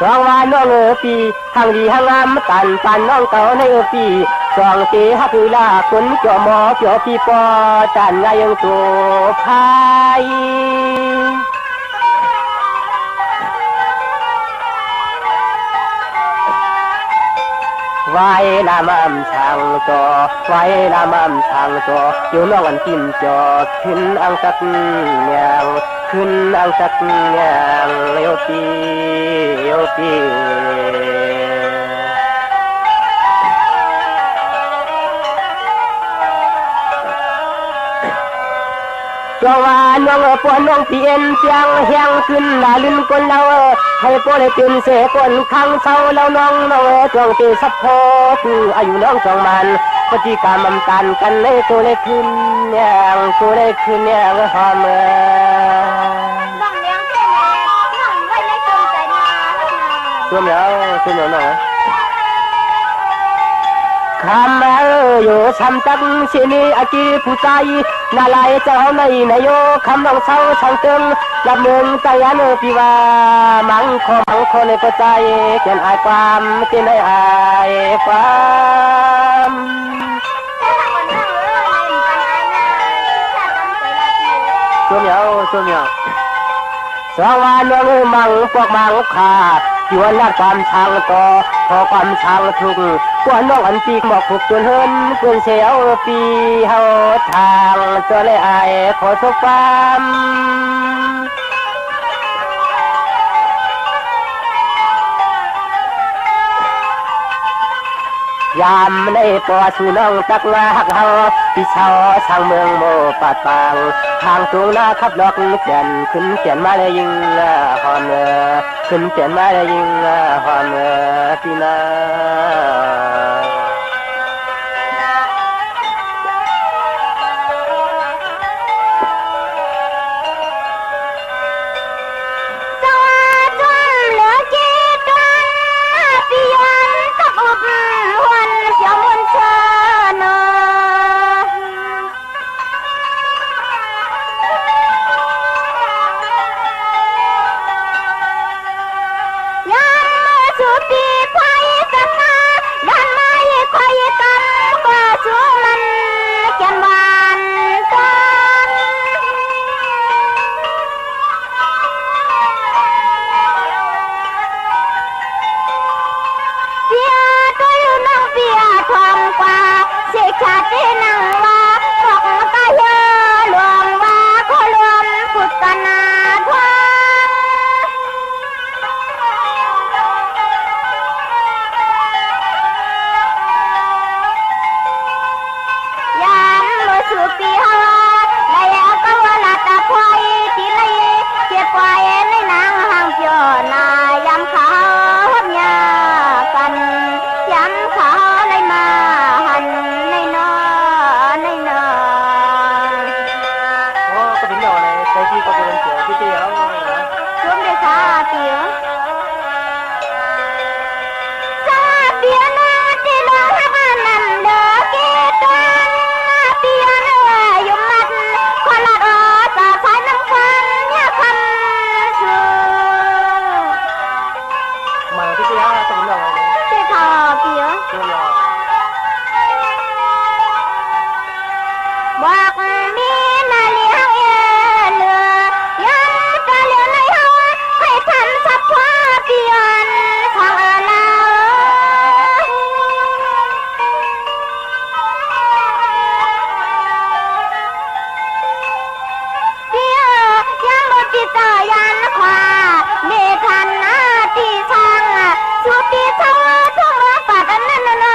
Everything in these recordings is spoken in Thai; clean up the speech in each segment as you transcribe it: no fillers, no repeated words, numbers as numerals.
สองวานน้องปีทางดีทางงามตันปันน้องเก่าในปีสองตีฮักลาคนจ่อหมอจ่อปีปอจันไงยังตัวพายวายละมั่มช่างจอไว้ละมั่มช่างจออยู่น้องอันจิ้มจอขึ้นอังสักแงวขึ้นอังสักแงวโยปีโยปีจงว่าน้องปวนน้องเปลี่ยนเสียงแหงขึ้นหน้าลืมคนเราให้ปวนเป็นเสคนข้างเศร้าแล้วน้องจงตีสัพพอคืออายุน้องจงมันปฏิกรรมมันกันกันเลยตัวเลยขึ้นเนี่ยตัวเลยขึ้นเนี่ยหอมน้องเลี้ยงแค่ไหนน้องไว้ในกลมใจนาตัวเหนียวหน่อยคำอยู่ช้ำจังสินีอากีผู้ใจนาลายเจ้าในนายโยคำน้องเศร้าช่างเติมลำเมืองใจอันปีว่ามังคในก็ใจเขียนอายความที่ในอายความตัวเหนียวสองวันน้องมังพวกมังขาดอยู่อันละความช่างต่อพอความช่างทุกกวนน้องอันปีกหมอกผูกจนเฮินเกินเสียวปีเฮาทางจนเลยอายขอสุความยามในปอสู่น้องตักมาหักเฮาพี่เช่าช่างเมืองโมปัดปางทางตรงหน้าขับดอกเขียนขึ้นเขียนมาเลยยิงหอมขึ้นเขียนมาเลยยิงหอมพี่นาสุปีเท่าทุ่งปัดนั่น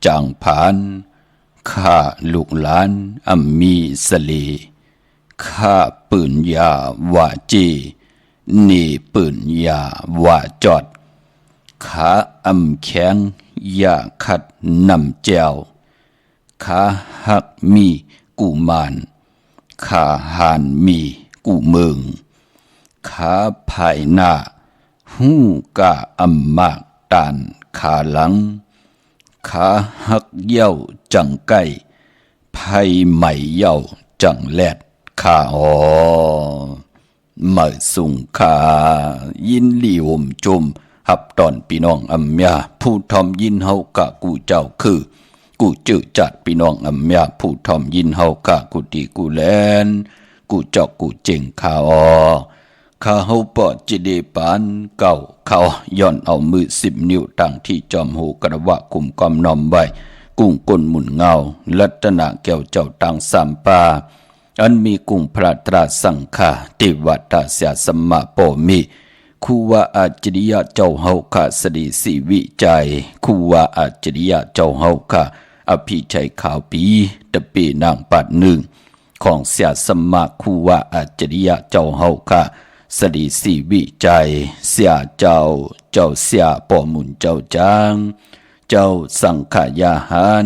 จางผานข้าลูกหลานอัมมีสลีข้าปืนยาวาจีนี่ปืนยาวาจอดขาอำแข็งยาขัดนำแจวขาหักมีกูมานขาหานมีกูเมืองขาภายหน้าหูกาอำมากตานขาหลังขาหักเย้าจังไก่ไผใหม่เย้าจังแลดขาเมื่อสุงขายินลีอมจมหับตอนพี่น้องอัมยาผู้ทอมยินเฮากะกูเจ้าคือกูจื้อจัดพี่น้องอัมยาผู้ทอมยินเฮากะกูดีกูแลนกูเจ้ากูเจ๋งข้าข้าเฮาปอดจิเดปานเก่าเขาย้อนเอามือ10 นิ้วตั้งที่จอมหูกระวะคุมกอมนอมไว้กุ้งก้นหมุนเงาลัตนาแก้วเจ้าตังสามปาอันมีกุ้งพระตราสังฆาติวัตตาเสียสมมาโปมิคูวาอาจริยะเจ้าเฮาค่ะสดีสีวิจัยคูวาอาจริยะเจ้าเฮาค่ะอภิชัยขาวปีตะปีนางปัดหนึ่งของเสียสมมาคูวาอาจริยะเจ้าเฮาค่ะสดีสีวิจัยเสียเจ้าเสียปอมุนเจ้าจางเจ้าสังขยาหาร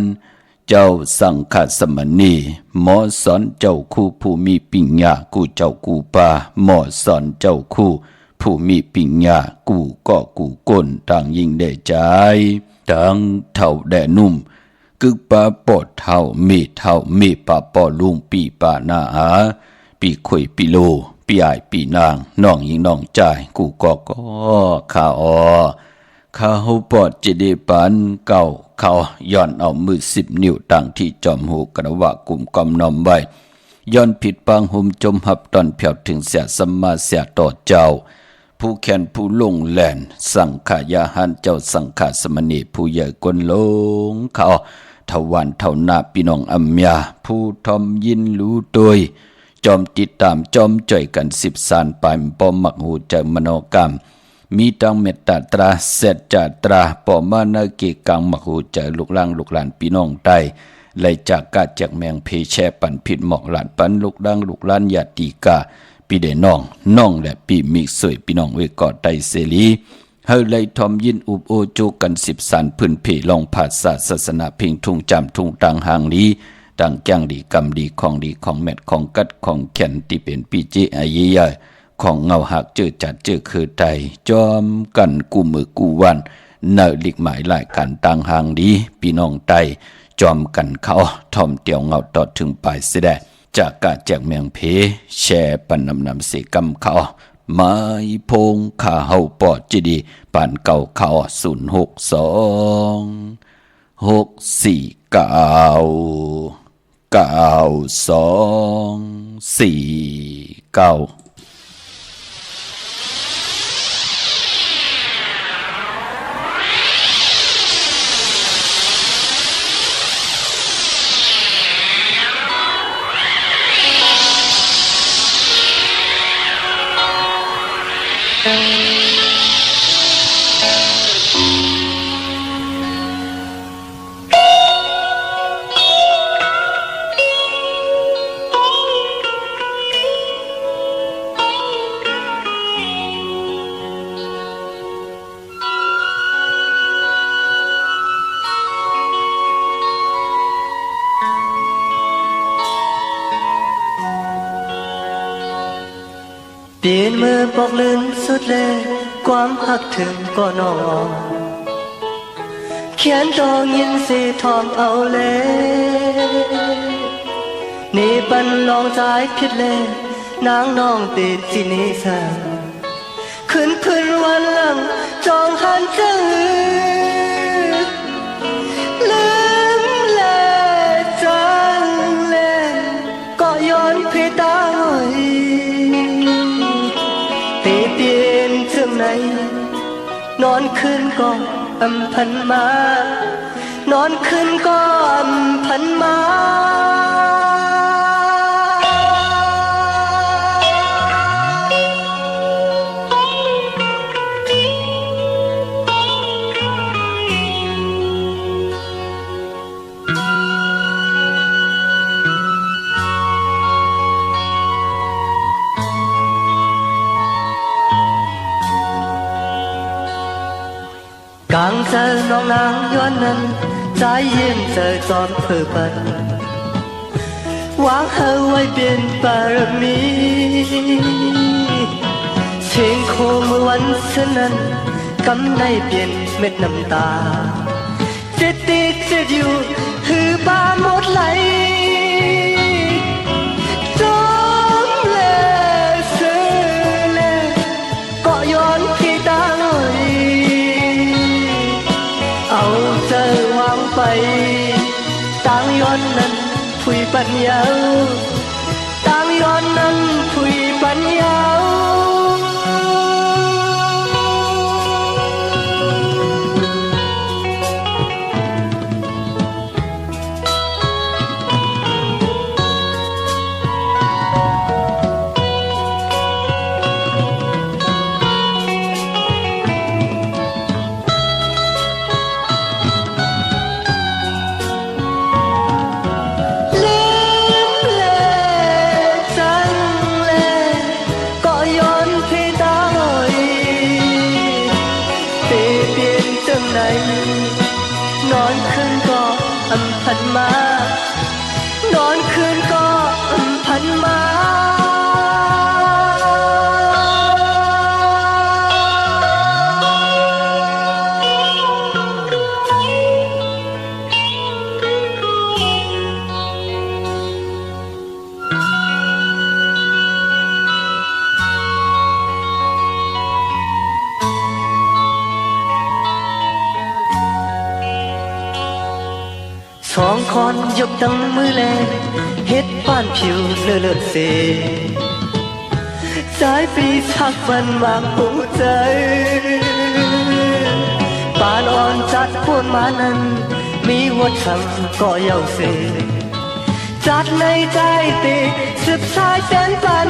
เจ้าสังฆสมณีหมอสอนเจ้าคู่ผู้มีปิญญากูเจ้ากูปาหมอสอนเจ้าคู่ผู้มีปิญญากูก็กูก้นต่างยิ่งได้ใจต่างเท่าแดนุ่มกึกปาปอดเท่ามีปาปอลุงปีปานาหาปีข่อยปีโลปีอายปีนางน้องยิงน้องใจกูก็ข้าข้าเฮาปอดจิเดปานเก่าเขาย้อนเอามือ10 นิ้วตั้งที่จอมหูกระวะกุมกอมนอมไว้ย้อนผิดปางหุมจมหับตอนเพียวถึงเสียสัมมาเสียต่อเจ้าผู้แขนผู้ลงแหลนสังขายาหันเจ้าสังขาสมณีผู้ใหญ่กวนลงเขาทวันเท่านาพี่น้องอัมยาผู้ทอมยินรู้โดยจอมติดตามจอมจ่อยกัน10 สานปายปอมมักหูใจมโนกรรมมีตังเมตตาตราเสจจาตราปอมานาเกกังมักหูใจลูกหลานพี่น้องใต้ไล่จากกาจากแมงเพแชปันผิดหมอกหลานปันลูกหลานญาติกาปีเดน้องและปีมิสวยพี่น้องเวกอดไตเสรีเฮาไลทอมยินอุบโอโจกัน10 สานพื้นเพลองภาษาศาสนาเพ่งทุ่งจำทุ่งตังหางลีดังแก้งดีกำดีของเม็ดของกัดของแขนที่เป็นปีเจอาเยยของเงาหักเจอจัดเจอคือใจจอมกันกูมือกูวันเนอลิกหมายหลายกันต่างหางดีพี่น้องไตจอมกันเขาทอมเตียวเงาตอดถึงปลายเสดจากกาแจกเมียงเพแช่ปันนำเสกำเขาไม้พงขาเฮาปอดจีดีปานเก่าเขา0629249เปลี่ยนมือบอกลืมสุดเลยความหักถึงก็นอนเขียนตองยินสีทอมเอาเลยนี่ปันลองใจผิดเลยนางน้องติดที่นี่สังขึ้นวันหลังจองหันจื้อลืมเลยจังเลยก็ย้อนเพตาหน่อยเปลี่ยนถึงไหนนอนคืนก็อำพันมานอนคืนก็อำพันมา เจอน้องนางย้อนนั้นใจเย็นเจอจอมเธอปันวางเธอไว้เป็นบารมีเสียงโคเมื่อวันเช่นนั้นกำได้เปลี่ยนเม็ดน้ำตาเจ็ดติดเจ็ดอยู่หือบ้าหมดไหลจมเลเสือเลก็ย้อนที่ตาลอยเอาเจอวางไปต่างย้อนนั้นผุยปัญญาต่างย้อนนั้นผุยปัญญานอนคืนก็อำพันมานอนคืนก็อำพันมาสองคนยกตั้งมือแลเฮ็ดบ้านผิวเลือดเสสายปีชักฟันมากปูใจปานอ่อนจัดพูนมานั้นมีวัดชังก็เย้าเสจัดในใจติสืบสายแสนปัน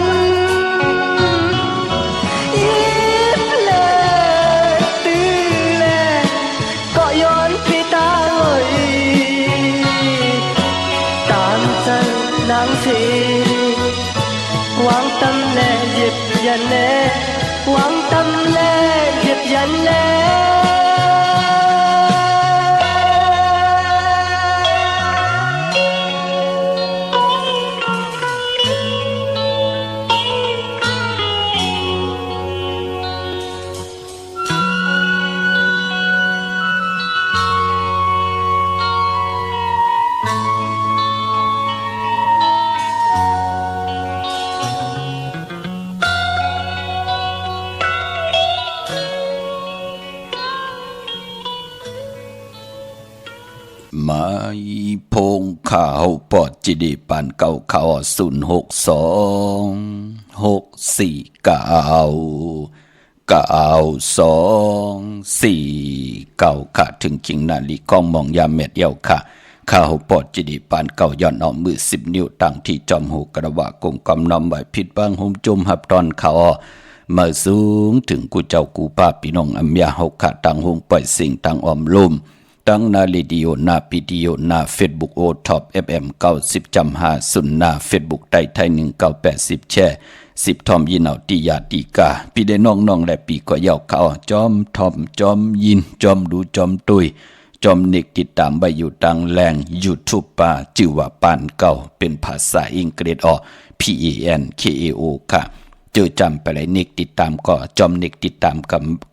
ยิ้มแลตื้อแลก็ย้อนพี่ตาลอยนางสีหวังตำแหน่หยิบยันแน่หวังตำแหน่หยิบยันแน่มาพงข่าวปอดจิดีปานเก่าข่าว06264964249ค่ะถึงคิงนาลีกองมองยามเม็ดเยาค่ะข่าวปอดจิดีปานเก่าย้อนเอามือ10 นิ้วตั้งที่จอมหูกระวะกงกำนำไว้ผิดบางหุมจุมหับตอนข่าวมาสูงถึงกูเจ้ากูป้าพี่น้องอัมยาเฮาค่ะตั้งหงปล่อยสิ่งตั้งออมลุ่มตั้งนาเรดิโอนาพิดีโอนาเฟซบุ๊กโอท็อป FM 90.50นาเฟซบุ๊กไต้ไทย1980แช่10ทอมยินเอาติยาติกาพี่ได้น้องๆและปีก็เย้าเขาจอมทอมจอมยินจอมดูจอมตุยจอมเน็กติดตามไว้อยู่ตังแรง YouTube ป่าชื่อว่าปานเก่าเป็นภาษาอังกฤษPANKAO ค่ะเจอจำไปเลยเน็กติดตามก็จอมเน็กติดตาม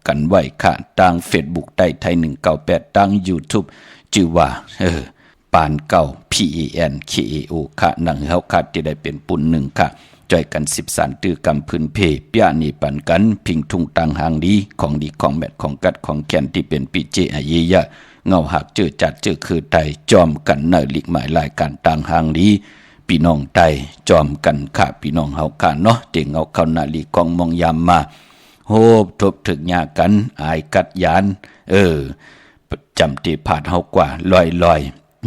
กันไว้ค่ะทาง Facebook ใต้ไทย198ทาง YouTube ชื่อว่าปานเก่า PANKAO ค่ะหนังเฮาค่ะที่ได้เป็นปุ่นหนึ่งค่ะจอยกัน13ตื้อกำพื้นเพเปียนี่ปันกันพิงทุ่งตังหางดีของดีของแมทของกัดของแกนที่เป็นปีเจอาเยยะเงาหักเจอจัดเจอคือไตจอมกันเนลิกหมายรายการต่างหางดีพี่น้องไตจอมกันค่ะพี่น้องเฮาค่ะเนาะเต็งเอาเข้านาลีกองมองยามมาโฮบทบถึกยากันอายกัดยานจำที่ผาดเฮากว่าลอย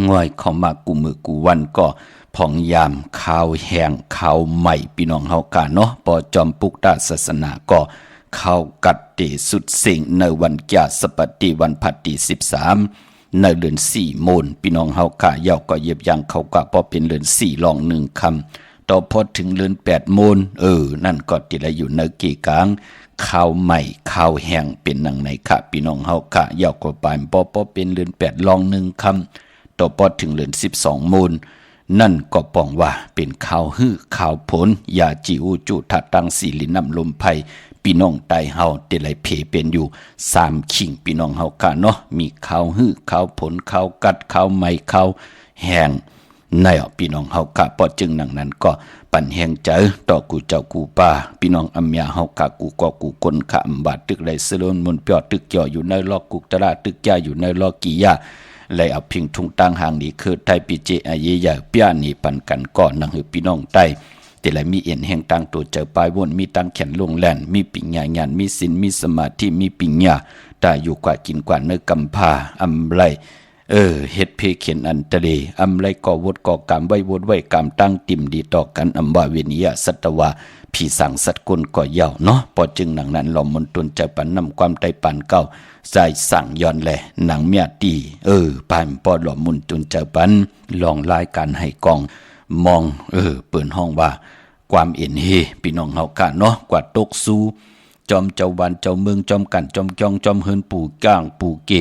ง่อยเข้ามากูมือกูวันก็พองยามข่าวแห้งข่าวใหม่พี่น้องเฮากะเนาะปอจอมปุกตาศาสนาก็เข้ากัดติสุดสิ่งในวันแก่สปฏิวันพัตติ13ในเดือน4มูลพี่น้องเฮากะเย้าก็เย็บยังเขากะพอเป็นเดือน4ลอง1คำต่อพอถึงเดือน8มูลนั่นก็ติละอยู่ในกี่กลาง ข้าวใหม่ข้าวแห้งเป็นหนังไหนค่ะพี่น้องเฮาค่ะยาวกว่าปานปอเป็นเรือน8ลอง1คำต่อปอถึงเรือน12มูลนั่นก็ป้องว่าเป็นข้าวฮื้อข้าวผลยาจิอูจุทัดตังสีลินน้ำลมไผ่พี่น้องไตเฮาเตไหลเพเป็นอยู่3ขิงพี่น้องเฮาค่ะเนาะมีข้าวฮื้อข้าวผลข้าวกัดข้าวใหม่ข้าวแห้งในพี่น้องเฮากะปอจึงหนังนั้นก็ปั่นแหงเจอต่อกูเจ้ากูป้าพี่น้องอำยาเฮากะกูก็กูคนขะอำบาดตึกไรสลนมนเปียตึกเกี่ยวอยู่ในลอกกุกตระตึกยาอยู่ในลอกกี่ยาเลยเอาพิงทุงตั้งห่างนี้คือไทยปีเจอาเยยาเปียนี่ปันกันก่อนนังหือพี่น้องไตแต่ละมีเอ็นแห่งตั้งตัวเจอปลายวนมีตั้งแขนลงแลนมีปิญญาญาณมีศีลมีสมาธิมีปิญญาตาอยู่กว่ากินกว่าเนื้อกำพาอำไรเฮ็ดเพเขียนอันตะเลอำไรก่อวดก่อกรรมไว้วดไว้กรรมตั้งติ่มดีต่อกันอำว่าเวนิยสัตวาผีสังสัตว์กลก่อเย่าเนาะพอจึงหนังนั้นหลอมมนตนใจปันนำความไตปันเก่าใจสั่งย้อนแลหนังเมียตีปานปอหลอมมุนตนใจปันลองรายการให้กองมองเปิดห้องว่าความเอ็นเฮพี่น้องเฮากะเนาะกว่าตกสู้จอมเจ้าบ้านเจ้าเมืองจอมกันจอมจองจอมเฮินปู่ก้างปู่เก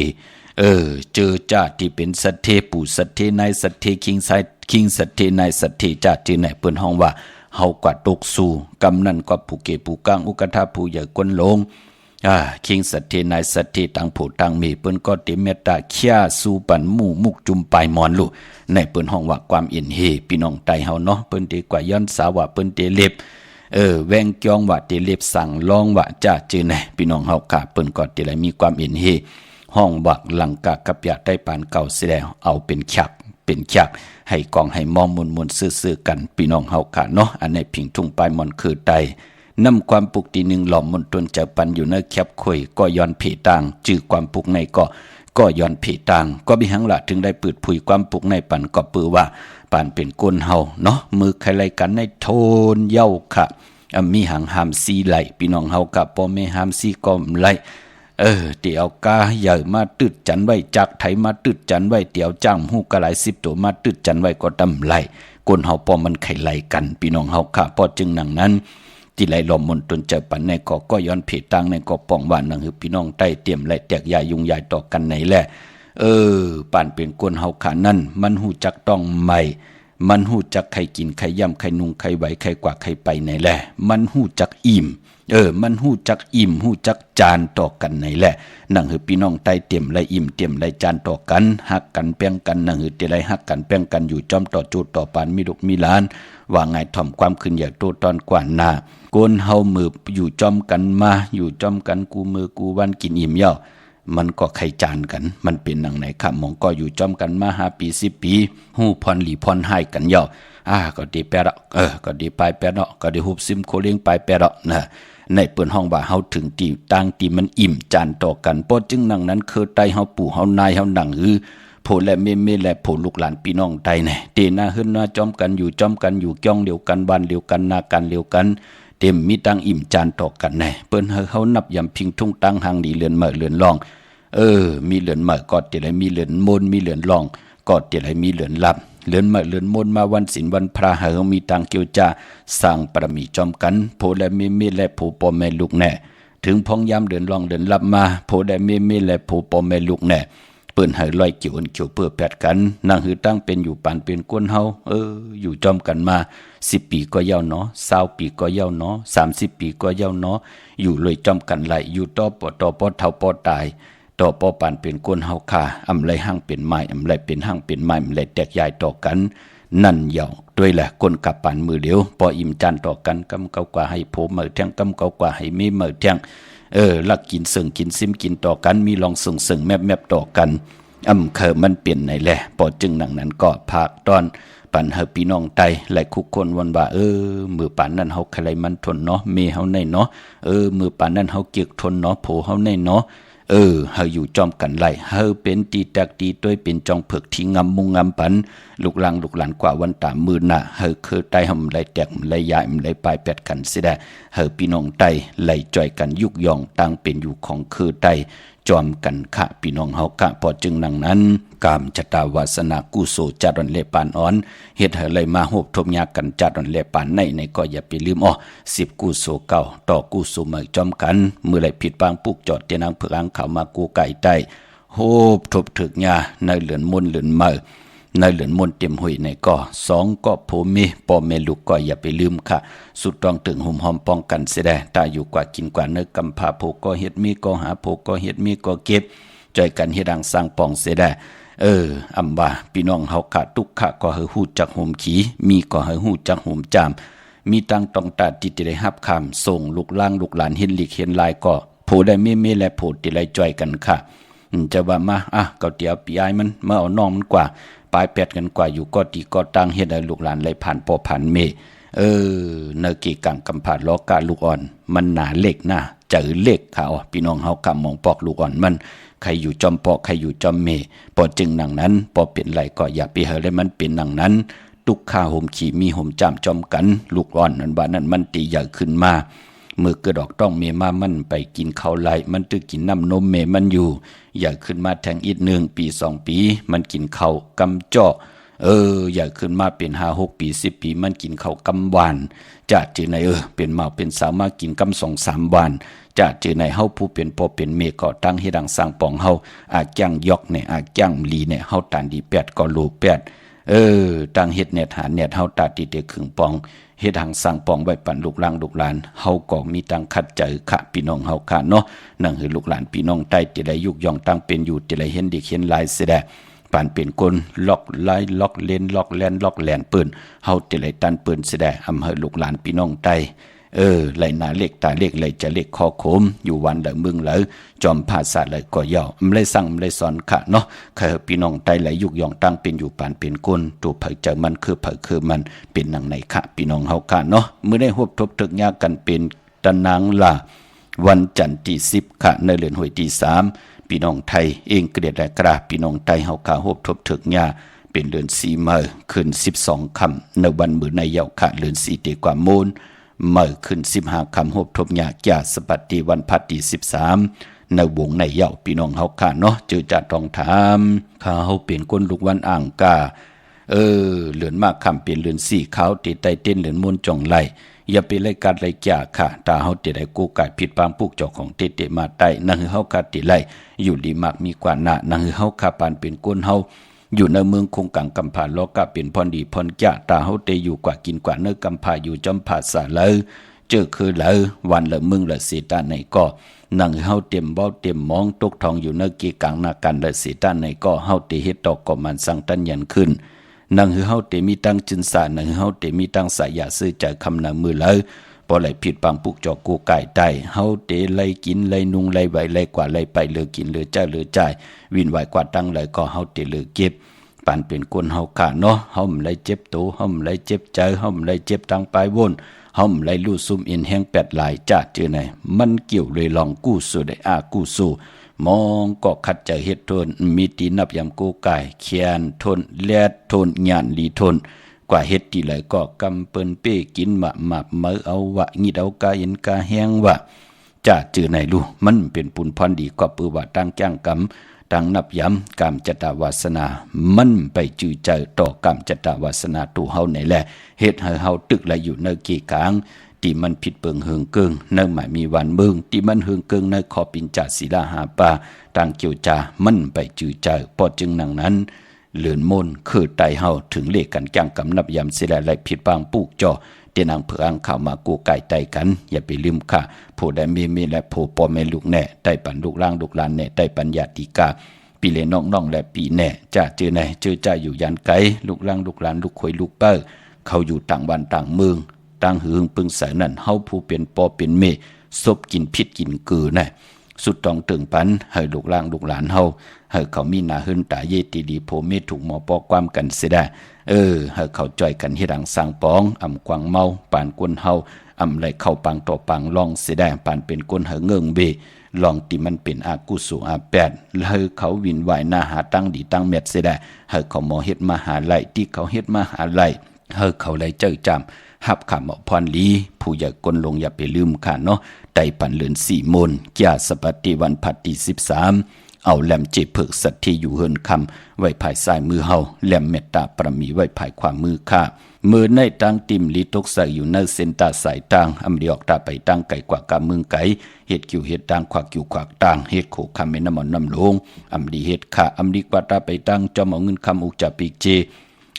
เจอจ้าที่เป็นสัตเทปู่สัตเทนายสัตเทคิงไซคิงสัตเทนายสัตเทจ้าที่ไหนเปิ้นห้องว่าเฮากว่าตกสู่กำนั่นก็ผู้เกผู้ก้างอุกทาผู้ใหญ่กวนลงคิงสัตเทนายสัตเทตังผู้ตังมีเปิ้นก็ติเมตตาเคียสู่ปันหมู่มุกจุมปลายมอนลูในเปิ้นห้องว่าความเอ็นเฮพี่น้องไตเฮาเนาะเปิ้นดีกว่าย้อนสาว่าเปิ้นเตเล็บแวงจองว่าเตเล็บสั่งลองว่าจ้าจื้อไหนพี่น้องเฮากะเปิ้นก็ติได้มีความเอ็นเฮห้องบักหลังกะกับยาได้ปานเก่าเสียแล้วเอาเป็นฉักให้กองให้มอมมุนซื่อๆกันพี่น้องเฮากะเนาะอันในพิงทุ่งปลายมอนคือไตนำความปุกตีหนึ่งหลอมมนตนจะปันอยู่ในแคบคุยก็ย้อนเพต่างจื้อความปุกในก็ย้อนเพต่างก็มีหังละถึงได้ปืดผุยความปุกในปันก็ปือว่าปานเป็นก้นเฮาเนาะมือใครไล่กันในโทนเย้าค่ะมีหางหามซีไหลพี่น้องเฮากะบ่แม่หามซีก็ไหลเตียวกาใหญ่มาตึดจันไว้จากไถมาตึดจันไว้เตียวจ้างหูกะหลาย10ตัวมาตึดจันไว้ก็ดำไหลก้นเฮาปอมันไข่ไหลกันพี่น้องเฮาค่ะพอจึงหนังนั้นที่ไหลลมมนตนเจอปันในก็ย้อนเพต่างในก็ป้องว่านังคือพี่น้องใต้เตรียมไหลแตกยายุงยายต่อกันไหนแหละปานเป็นก้นเฮาค่ะนั้นมันหูจักต้องใหม่มันหูจักใครกินใครย่ำใครนุ่งใครไหวใครกว่าใครไปไหนแหละมันหูจักอิ่มมันหู้จักอิ่มหู้จักจานต่อกันไหนแหละนั่งหือพี่น้องใต้เตรียมไรอิ่มเตรียมไรจานต่อกันหักกันแป้งกันนั่งหือเตไรหักกันแป้งกันอยู่จอมต่อจูดต่อปานมีลูกมีหลานว่าไงถ่อมความขึ้นอยากโตตอนกว่าหน้าโกนเฮามืออยู่จอมกันมาอยู่จอมกันกูมือกูวันกินอิ่มเย่ามันก็ไขจานกันมันเป็นหนังไหนครับมองก็อยู่จอมกันมา5 ปี10 ปีหู้พรหลีพรให้กันเย่าก็ดีแปดก็ดีปลายแปดเนาะก็ดีหุบซิมโคเลี้ยงปลายแปดเนาะนะในเปิ้นห้องว่าเฮาถึงตีต่างตีมันอิ่มจานต่อกันเพราะจึงนั่งนั้นคือไตเฮาปู่เฮานายเฮาหนังโผและเมและโผลูกหลานพี่น้องไตแน่เตนาเฮือนนาจอมกันอยู่จ้องเดียวกันบ้านเดียวกันนากันเดียวกันเต็มมีตังอิ่มจานต่อกันแน่เปิ้นเฮานับยำพิงทุ่งตั้งหางดีเลือนเหมอเลือนรองมีเลือนเหมอก็เตไหลมีเลือนมนมีเลือนรองก็เตไหลมีเลือนลับเลือนมาเลือนมนมาวันศีลวันพระเฮามีตังเกียวจาสร้างปรมีจอมกันโพและเมและโพปอแม่ลูกแน่ถึงพองยามเดือนรองเดือนรับมาโพและเมและโพปอแม่ลูกแน่เปิ้นให้ลอยเกี่ยวอันเกี่ยวเพื่อแปดกันนั่งหือตั้งเป็นอยู่ปานเป็นก้นเฮาอยู่จอมกันมา10 ปีก็ยาวเนาะ20 ปีก็ยาวเนาะ30 ปีก็ยาวเนาะอยู่เลยจอมกันไหลอยู่ต่อปอเฒ่าปอตายต่อปอปานเป็นก้นเฮาค่ะอำไรหั่งเป็นไม้อำไรเป็นหั่งเป็นไม้อำไรแตกยายต่อกันนั่นเหี่ยวด้วยแหละก้นกับปานมือเดียวปออิ่มจานต่อกันกำเก่ากว่าให้โผเหมอแทงกำเก่ากว่าให้มีเหมอแทงลักกินเสิงกินซิมกินต่อกันมีลองเสิงแมบต่อกันเคอมันเปลี่ยนไหนแหละปอจึงหนังนั้นก็ภาคตอนปันเฮาพี่น้องไตและคุกคนวันว่ามือปานนั้นเฮาใครมันทนเนาะเมเฮาในเนาะมือปานนั้นเฮาเกียกทนเนาะโผเฮาในเนาะเฮาอยู่จอมกันไหลเฮาเป็นตีแตกตีต้วยเป็นจองเผือกที่งำมุงงำปันลูกหลานกว่าวันตามมือหน้าเฮาคือไตหำไหลแตกไหลยายไหลปลายแปดกันสิได้เฮาพี่น้องไตไหลจ่อยกันยุกยองตั้งเป็นอยู่ของคือไตจ จอมกันค่ะพี่น้องเฮากะพอจึงนังนั้นกามชะตาวาสนากุโสจัดดอนเลปานอ่อนเฮ็ดให้เลยมาโหบทบยากันจัดดอนเลปานในก็อย่าไปลืม10กุโสเก่าต่อกุโสใหม่จอมกันมื้อไหลผิดปางปุกจอดเตนางเผืองเข้ามากูไก่ใต้โหบทบถึกยาในเหลือนมนเหลือนเมาในเหลือนมนเต็มหุยในก็2ก็ผู้มีพ่อแม่ลูกก็อย่าไปลืมค่ะสุดต้องถึงหุ่มหอมป้องกันเสียได้ตาอยู่กว่ากินกว่าเนื้อกำพาโผก็เฮ็ดมีก็หาโผก็เฮ็ดมีก็เก็บใจกันเฮ็ดดังสร้างปองเสียได้อำว่าพี่น้องเฮาขาดทุกข์ก็ให้ฮู้จักห่มขีมีก็ให้ฮู้จักห่มจามมีตังต้องตาจิตได้รับคำส่งลูกล่างลูกหลานเห็นหลีกเห็นลายก็ผู้ได้เมและผู้ที่ได้จ่อยกันค่ะจะว่ามาเกาเตียวปีอายมันมาเอาน้องมันกว่าปลายแปดกันกว่าอยู่ก็ตีก็ตั้งเฮ็ดให้ลูกหลานไหลผ่านพอผ่านเมเนกีกังกำผาล้อกาลูกอ่อนมันหนาเล็กหน้าเจอเล็กเขาพี่น้องเฮากำมองปอกลูกอ่อนมันใครอยู่จอมปอกใครอยู่จอมเมพอจึงหนังนั้นพอเป็นไรก็อย่าไปเฮเลยมันเป็นหนังนั้นตุกข้าห่มขี่มีห่มจามจอมกันลูกอ่อนนั้นว่านั้นมันตีใหญ่ขึ้นมาเมื่อเกิดดอกต้องเมมามันไปกินข้าวไหลมันตึกกินน้ำนมเมมันอยู่ใหญ่ขึ้นมาแทงอีก1 ปี2 ปีมันกินข้าวกำจ้อใหญ่ขึ้นมาเป็น5-6 ปี10 ปีมันกินข้าวกำหวานจะจือในเป็นเมาเป็นสาวมากินกำ2-3 วันจะจือในเฮาผู้เป็นพ่อเป็นเมก็ตั้งให้ดังสร้างปองเฮาอาจ้างยอกเนี่ยอาจ้างลีเนี่ยเฮาตานดี8ก็โล8ตั้งเฮ็ดเน็ตหาเน็ตเฮาตาติเตครึ่งปองเฮ็ดหังสร้างปองไว้ปั่นลูกหลานลูกหลานเฮาก็มีตังคัดใจค่ะพี่น้องเฮาค่ะเนาะนั่งคือลูกหลานพี่น้องใต้ที่ได้ยุกย่องตั้งเป็นอยู่ที่ได้เห็นดีเห็นลายเสียแดปานเป็นคนล็อกไล่ล็อกเลนล็อกแลนล็อกแลนปืนเฮาที่ได้ตันปืนเสียแดอำเภอลูกหลานพี่น้องใต้ไหลหนาเล็กตาเล็กไหลจะเล็กคอโคมอยู่วันละมึงเลยจอมภาษาเลยก็ย่อไม่สั่งไม่สอนค่ะเนาะเคยพี่น้องใต้ไหลยุกย่องตั้งเป็นอยู่ปานเป็นคนตัวเผยเจอมันคือเผยคือมันเป็นหนังไหนค่ะพี่น้องเฮาค่ะเนาะเมื่อได้หบทบถึกยากันเป็นตะนางล่ะวันจันทร์ที่10ค่ะในเดือนหวยที่3พี่น้องไทยเองเกลียดและกราพี่น้องไทยเฮาค่ะหบทบถึกยาเป็นเดือน4มื้อขึ้น12ค่ำในวันมื้อในเยาค่ะเดือน4ตีกว่ามูลเมื่อขึ้น15ค่ำหบทบยาจาสปัตติวันพัดที่13ในวงในเยาพี่น้องเฮาค่ะเนาะเจอจัดทองถามข้าเฮาเป็นคนลูกวันอ่างกาเหลือนมากคำเป็นเหลือน4ขาวติไตเต้นเหลือนมนจ่องไหลอย่าไปไล่กัดไล่จ่าค่ะตาเฮาติได้กูกายผิดปางปุกเจ้าของเตมาใต้นั่นคือเฮาคัดติไล่อยู่ดีมากมีกว่าหน้านั่นคือเฮาคาปานเป็นก้นเฮาอยู่ในเมืองคงกังกำผาล้อกะเป็นพรดีพรจ่าตาเฮาเตอยู่กว่ากินกว่าเนื้อกำผาอยู่จอมผาสาเลยเจอคือเลยวันละมึงละสีตาในก็นั่งเฮาเต็มเบ้าเต็มมองตกทองอยู่ในกีกังนากันละสีตาในก็เฮาเตเฮ็ดตอกก็มันสังตันยันขึ้นนั่งเฮาเตมีตั้งจินสานั่งเฮาเตมีตั้งสายาซื้อใจคำนามือเลยพอไหลผิดปังปุกจอกกูไก่ใต้เฮาเตไล่กินไล่นุงไล่ไหวไล่กว่าไล่ไปเลือกินเลือเจ้าเลือใจวินไหวกว่าตั้งเลยก็เฮาเตเลือเก็บปานเป็นคนเฮาค่ะเนาะเฮาไล่เจ็บตัวเฮาไล่เจ็บใจเฮาไล่เจ็บตั้งปลายวนเฮาไล่ลู่ซุ่มอินแห้ง8หลายจ้าเจอไหนมันเกี่ยวเลยลองกู้สู้ได้กู้สู้มองก็ขัดใจเฮ็ดทนมีตีนับยำกูไก่เขียนทนแลดทนญาณลีทนกว่าเฮ็ดที่ไหลก็กำเปิ้นเป้กินหมาเมื่อเอาวะงิดเอากาเย็นกาแห้งวะจ้าเจอไหนลูมันเป็นปุญพรดีกว่าปือว่าตั้งแก้งกำตั้งนับย้ำกามจตาวาสนามันไปจื้อใจต่อกามจตาวาสนาตู่เฮาไหนแหละเฮ็ดให้เฮาตึกไหลอยู่ในกีกลางที่มันผิดเปิงเฮืองเกิงในหมายมีวันเมืองที่มันเฮืองเกิงในขอปินจาศิลาหาปาต่างเกี่ยวจามันไปจื้อใจพอจึงนังนั้นเหลือนมนคือไตเฮาถึงเลขกันจ้างกำนับยำเสียและผิดบางปูกจ่อเตียนางเผืองข่าวมากูไก่ไตกันอย่าไปลืมค่ะผู้ใดมีและผู้พ่อแม่ลูกแน่ได้ปันลูกล่างลูกหลานแน่ได้ปัญญาติกาปีเลน้องและปีแน่จะเจอไหนเจอใจอยู่ยันไกลลูกล่างลูกหลานลูกขวยลูกเป้อเขาอยู่ต่างบ้านต่างเมืองต่างหืองปึงสายนั่นเฮาผู้เป็นปอเป็นเมซบกินพิษกินกือแน่สุดต้องตึงปันให้ลูกล่างลูกหลานเฮาให้เขามีหน้าหื้นตาเยติดีโพเมถูกหมอปอความกันเสียได้ให้เขาจ่อยกันให้ดังสร้างปองอำกวางเมาปานกวนเฮาอำไรเข้าปังต่อปังลองเสียได้ปานเป็นก้นเหเงิงเบลองที่มันเป็นอากุสุอาแปดให้เขาวินไหวหน้าหาตั้งดีตั้งเม็ดเสียได้ให้เขาหมอเฮ็ดมหาไลที่เขาเฮ็ดมหาไลให้เขาไลเจ้าจำ หับขามพรลีผู้ใหญ่กลลงอย่าไปลืมค่ะเนาะไต่ปันเลือน4 มนกียาสปฏิวันพัดที่13เอาแหลมเจเพิกสัตที่อยู่เฮินคำไว้ภายซ้ายมือเฮาแหลมเมตตาประมีไว้ภายขวามือค่ะมือในตั้งติมลีตกใส่อยู่ในเส้นตาสายต่างอำดีออกตาไปตั้งไก่กว่ากาเมืองไก่เฮ็ดกิ่วเฮ็ดต่างขวากกิ่วขวากต่างเฮ็ดโขคำแม่น้ำมันน้ำลงอำดีเฮ็ดค่ะอำดีกว่าตาไปตั้งจอมเอาเงินคำอุกจะปีกเจ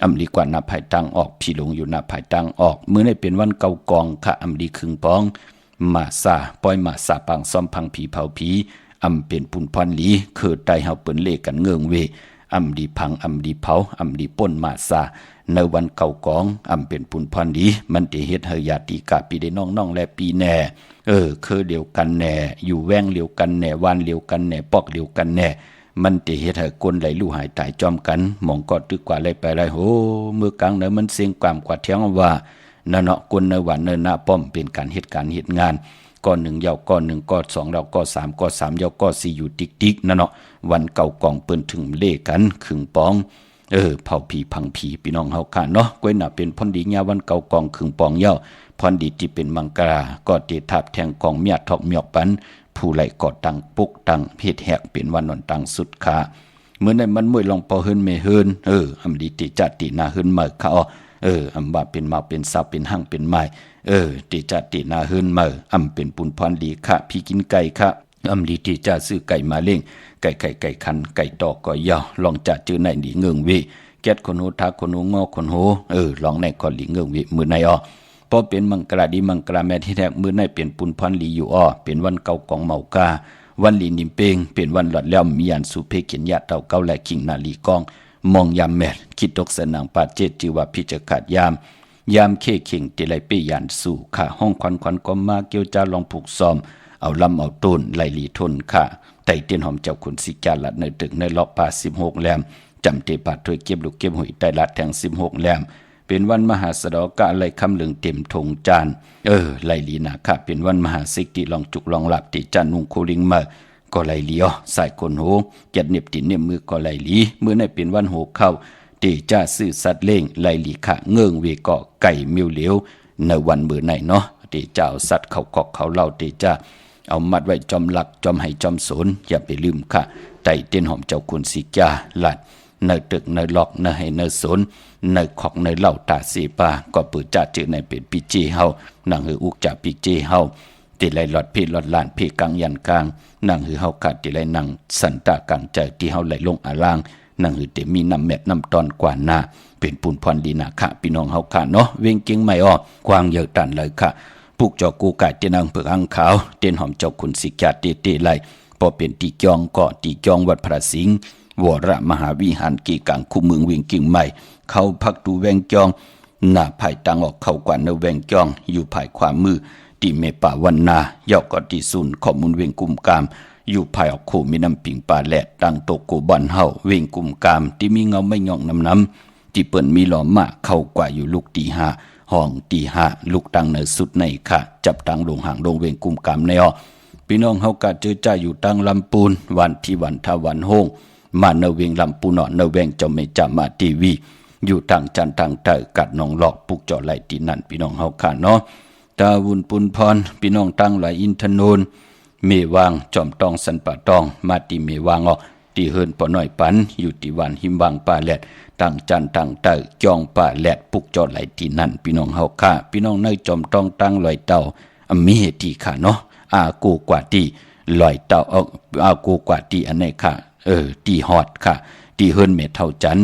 อำดีกว่าหน้าภายตั้งออกพี่ลงอยู่หน้าภายตั้งออกมือในเป็นวันเก่ากองค่ะอำดีครึ่งปองมาซาปล่อยมาซาปังซ่อมพังผีเผาผีอำเป็นปุนพรหลีคือไตเฮาเปิ้นเลกันเงืองเวอำดีพังอำดีเผาอำดีป่นมาซาในวันเก่ากองอำเป็นปุนพรดีมันจะเฮ็ดให้ญาติกาปีได้น้องๆและปีแน่คือเดียวกันแน่อยู่แว้งเดียวกันแน่วานเดียวกันแน่ปอกเดียวกันแน่มันจะเฮ็ดให้คนไหลลู่หายตายจอมกันหมองก็ตึกกว่าไรไปไรโหมือกลางเนมันเสียงความกว่าเที่ยงว่านั่นเนาะคนในวันเนินหน้าป้อมเป็นการเหตุการณ์เหตุงานก้อน1ยาวก้อน1ก้อน2เราก้อน3ก้อน3ยาวก้อน4อยู่ติ๊กๆนั่นเนาะวันเก่ากองเปิ้นถึงเลกันครึ่งปองเผาผีพังผีพี่น้องเฮาค่ะเนาะก้วยน่ะเป็นพ่นดีญาวันเก่ากองครึ่งปองเย้าพรดีที่เป็นมังกราก็เตทับแทงกองเมียทอกเมียกปันผู้ไหลกอดตังปุกตังเฮ็ดแหกเป็นวันนอนตังสุดขาเมื่อในมันมวยลองปอเฮินเมเฮินอำดีติจัดตินาเฮินมาเขาอำว่าเป็นมาเป็นซับเป็นหั่งเป็นไม้ติจัดตินาเฮินมาอำเป็นปุนพรดีค่ะพี่กินไก่ค่ะอำดีติจัดซื้อไก่มาเล่งไก่คันไก่ตอกก็ยาวลองจัดจื้อในหลีเงืองเวแก๊ดคนโหทักคนโหงอคนโหลองในก่อนหลีเงืองเวมือในพอเป็นมังกราดีมังกราแม่ที่แท้มือในเป็นปุนพรลีอยู่เป็นวันเก่ากองเมากาวันลีนิมเปงเป็นวันหลอดแล้วมียันสุเพเขียนยะเต่าเก้าและคิงนาลีกองมองยามแม่คิดตกสนางปาเจจิว่าพิจขาดยามเคเข่งติไลเปยันสู่ค่ะห้องควันก็มาเกี่ยวจาลองผูกซ้อมเอาลำเอาต้นไลลีทนค่ะไต่เตียนหอมเจ้าขุนสิกาลัดในตึกในเลาะป่า16แหลมจำเตปาถวยเก็บลูกเก็บหุยไต่ลัดแทง16แหลมเป็นวันมหาสดกะไหลคำเหลืองเต็มธงจานไหลลีนาค่ะเป็นวันมหาสิกติลองจุกลองหลับติจันนุงโคลิงมาก็ไหลลีสายคนโหเจ็ดเน็บติเน็บมือก็ไหลลีเมื่อในเป็นวันโหเข้าติจ้าซื้อสัตว์เล่งไหลลีค่ะเงื่องเวเกาะไก่มิวเหลียวในวันมื้อไหนเนาะติเจ้าสัตว์เขากอกเขาเล่าติจ้าเอามัดไว้จอมหลักจอมให้จอมสนอย่าไปลืมค่ะไต่เต้นหอมเจ้าคุณสิกาหลัดในตึกในหลอกในให้ในสนในขอกในเหล่าตาสีปาก็ปือจ่าจื้อในเป็นปีเจเฮานั่งหืออุกจ่าปีเจเฮาติไลหลอดเพหลอดลานเพกังยันกลางนั่งหือเฮาขาดติไลนั่งสันตากังใจที่เฮาไหลลงอาลางนั่งหือเตมีน้ำแม็ดน้ำตอนกว่าหน้าเป็นปุนพรดีนาค่ะพี่น้องเฮาค่ะเนาะเวงเก่งไม่กวางเยอะตันเลยค่ะปุกจอกูไก่เตนังเผือกอังขาวเต้นหอมเจ้าคุณสิกาเตไลพอเป็นตีจองก็ตีจองวัดพระสิงห์วรมหาวิหารกีกังคู่เมืองเวียงกิ่งใหม่เขาพักดูแวงจองหน้าภายตังออกเข้ากว่าในแวงจองอยู่ภายขวามือตีเมป่าวันนาเยาก็ตีศูนย์ข้อมูลเวียงกุมกามอยู่ภายออกคู่มีน้ำปิงป่าแหลดตังโตโกบันเฮาเวียงกุมกามที่มีเงาไม่ย่องน้ำที่เปิ้นมีหลอมมาเข้ากว่าอยู่ลูกตีห้าห้องตีห้าลูกตังในสุดในค่ะจับตังลงห่างลงเวียงกุมกามในพี่น้องเฮากะเจอจ้าอยู่ตังลำปูนวันที่วันทวันโฮงมาเนเวงลำปูนเนเวงเจ้าเมจามาทีวีอยู่ทางจันทางเตอกัดน้องหลอกปุกจอไหลตีนั่นพี่น้องเฮาค่ะเนาะตาวุนปุนพรพี่น้องตั้งไหลอินทนนเมวางจอมตองสันป่าตองมาตีเมวางตีเฮินปอน้อยปันอยู่ที่วันหิมวางป่าแหลดตั้งจันทางเตอจองป่าแหลดปุกจอไหลตีนั่นพี่น้องเฮาค่ะพี่น้องในจอมตองตั้งลอยเต่ามีเหตุค่ะเนาะอากูกว่าตีลอยเต่าอากูกว่าตีอันไหนค่ะตีฮอดค่ะตีเฮินเมเท่าจัน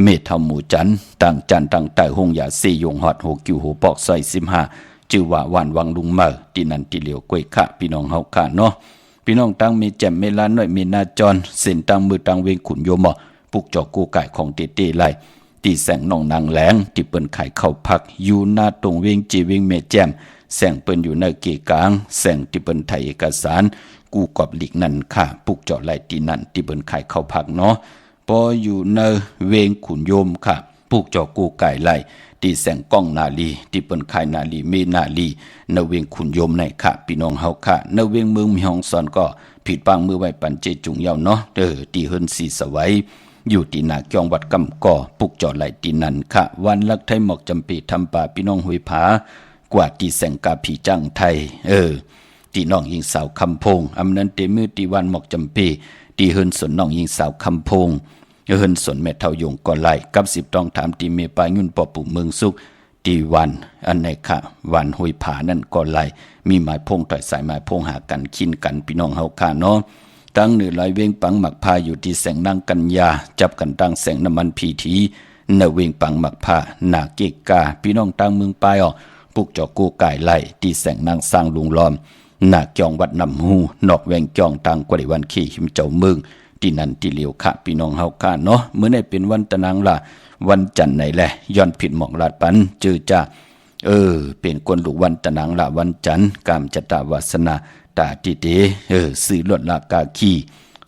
เมเท่าหมู่จันต่างจันต่างไต่หงยาซียงฮอดโหกิวโหปอกซอย15จือว่าวันวังลุงเมอตีนันตีเหลียวกล้วยค่ะพี่น้องเฮาค่ะเนาะพี่น้องตั้งมีแจ่มเมลาน้อยมีนาจรเส้นตั้งมือตั้งเวงขุนโยมปุกจอกูไก่ของเตไลตีแสงน้องนางแหลงที่เปิ้นไข่เข้าพักอยู่หน้าตรงเวงจีเวงเมแจ่มแสงเปิ้นอยู่ในเกกลางแสงที่เปิ้นไทยเอกสารกูกอบหลีกนั่นค่ะปุกเจาะไหลตีนั่นที่เปิ้นขายเข้าพักเนาะพออยู่ในเวงขุนโยมค่ะปุกเจาะกูไก่ไหลที่แสงก้องนาลีที่เปิ้นขายนาลีเมนาลีในเวงขุนโยมในค่ะพี่น้องเฮาค่ะในเวงเมืองมีห้องสอนก็ผิดปางมือไว้ปันเจจุงยาวเนาะที่เฮินสีสวัย อยู่ที่นาเกียงวัดกำก่อปุกจอไหลตีนันค่ะวันลักไทยหมอกจำปีทำป่าพี่น้องหุยผากว่าที่แสงกาผีจังไทยตีน้องยิงสาวคำพงอำนันเตมือตีวันหมอกจำปีตีเฮินสนน้องยิงสาวคำพงเฮินสนแม่เท่ายงก่อไหลกับ10ต้องถามตีเมปายุ่นปอปุเมืองสุขตีวันอันไหนค่ะวันหุยผานั่นก่อไหลมีหมายพงต่อยสายหมายพงหากันขินกันพี่น้องเฮาค่ะเนาะตั้งเหนือลอยเวงปังหมักพาอยู่ที่แสงนางกัญญาจับกันตั้งแสงน้ำมันพีทีเนเวงปังหมักพานาเกกาพี่น้องตั้งเมืองปลายปุกจอกูไก่ไหลที่แสงนางสร้างลุงล้อมนาเกียงวัดนำหูนอกแวงจองตังกว่าได้วันขี้หิมเจ้าเมืองที่นั่นที่เหลียวค่ะพี่น้องเฮาค่ะเนาะเมื่อได้เป็นวันตะนางละวันจันทร์ไหนแหละย้อนผิดหมอกลาดปันเจอจ้าเป็นคนลูกวันตะนางละวันจันทร์กามจตาวาสนาตาติเดซื้อลดลากาขี้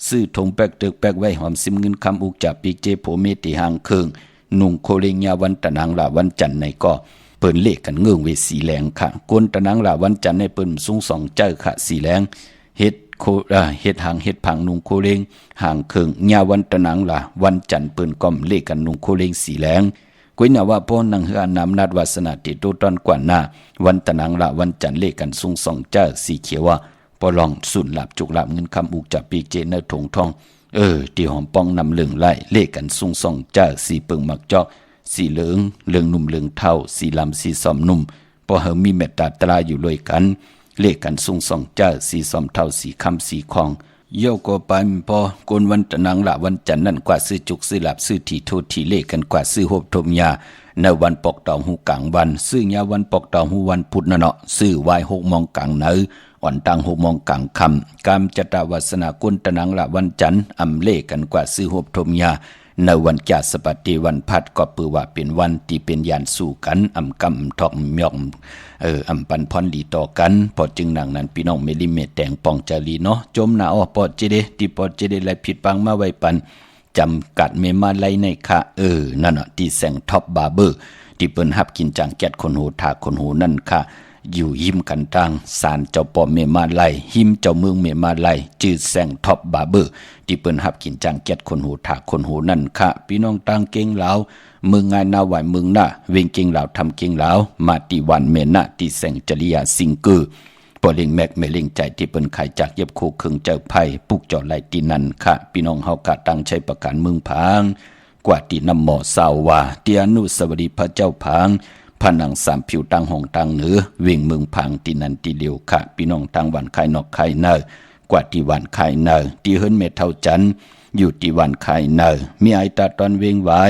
ซื้อทงแป๊กตึกแป๊กไว้หอมซิมเงินคำอุกจับปีกเจโผเมติหางเคิงนุ่งโคเลงยาวันตะนางละวันจันทร์ไหนก็เปิ้นเลขกันเงื่องเวสีแหลงค่ะกวนตะนางละวันจันทร์ในเปิ้นสูงสองเจ้าค่ะสีแหลงเฮ็ดหางเฮ็ดผังนุ่งโคเลงหางเคิงยาวันตะนางละวันจันทร์เปิ้นก้อมเลขกันนุ่งโคเลงสีแหลงกุยนาว่าพ่อนังเฮือนำนาดวาสนาติโตตอนกว่าหน้าวันตะนางละวันจันทร์เลขกันสูงสองเจ้าสีเขียวว่าปอลองสุนหลับจุกหลับเงินคำอุกจับปีกเจเนถงทองที่หอมปองนำเหลืองไล่เลขกันสูงสองเจ้าสีเปิงมักจอกสีเหลืองเหลืองนุ่มเหลืองเท่าสีลำสีซอมนุ่มพอเฮามีเมตตาตราอยู่เลยกันเลขกันสูงสองเจ้าสีซอมเท่าสีคำสีคองเย่าก็ไปพอกนวันตะนังละวันจันทร์นั่นกว่าซื้อจุกซื้อหลับซื้อทีโทษทีเลขกันกว่าซื้อหบทมยาในวันปอกดอกหูกลางวันซื้อยาวันปอกดอกหูวันพุธนะเนาะซื้อวาย6 โมงกลางเนื้ออ่อนตัง6 โมงกลางคำกามจตาวาสนากุลตะนังละวันจันทร์อำเลขกันกว่าซื้อหบทมยาในวันจาสปฏิวันพัดก็ปือว่าเป็นวันที่เป็นยานสู่กันอำกำทอกมยองอำปันพรดีต่อกันพอจึงนังนั้นพี่น้องเมลิเมตแตงปองจารีเนาะจมหนาปอดเจเดที่ปอดเจเดและผิดปังมาไว้ปันจำกัดเมมาไลในค่ะนั่นน่ะที่แสงท็อปบาร์เบอร์ที่เปิ้นฮับกินจังแก๊ดคนหูถาคนหูนั่นค่ะอยู่หิมกันตังสารเจ้าปอเมมาไลหิมเจ้าเมืองเมมาไลจื่อแสงท็อปบาร์เบอร์ที่เปิ้นฮับกินจังแก๊ดคนหูถาคนหูนั่นค่ะพี่น้องตังเก่งลาวเมืองงานนาไหวเมืองหน้าเวงเก่งลาวทำเก่งลาวมาติวันเมนะที่แสงจริยาสิงเกอร์ปอเล็งแมกเมเล็งใจที่เปิ้นขายจากเย็บโคเครื่องเจ้าไผ่ปุกจอไหลตีนันค่ะพี่น้องเฮากะตั้งใช้ประกันเมืองผางกว่าที่นำหมอสาวว่าเตียนุสวัสดีพระเจ้าผางผนังสามผิวตังห้องตังเหนือเวียงเมืองผางตีนันตีเหลียวค่ะพี่น้องตังวันไข่นอกไข่เนอกว่าที่วันไข่เนอที่เฮิรนเมเท่าจันอยู่ที่วันไข่เนอมีไอตาตอนเวียงไว้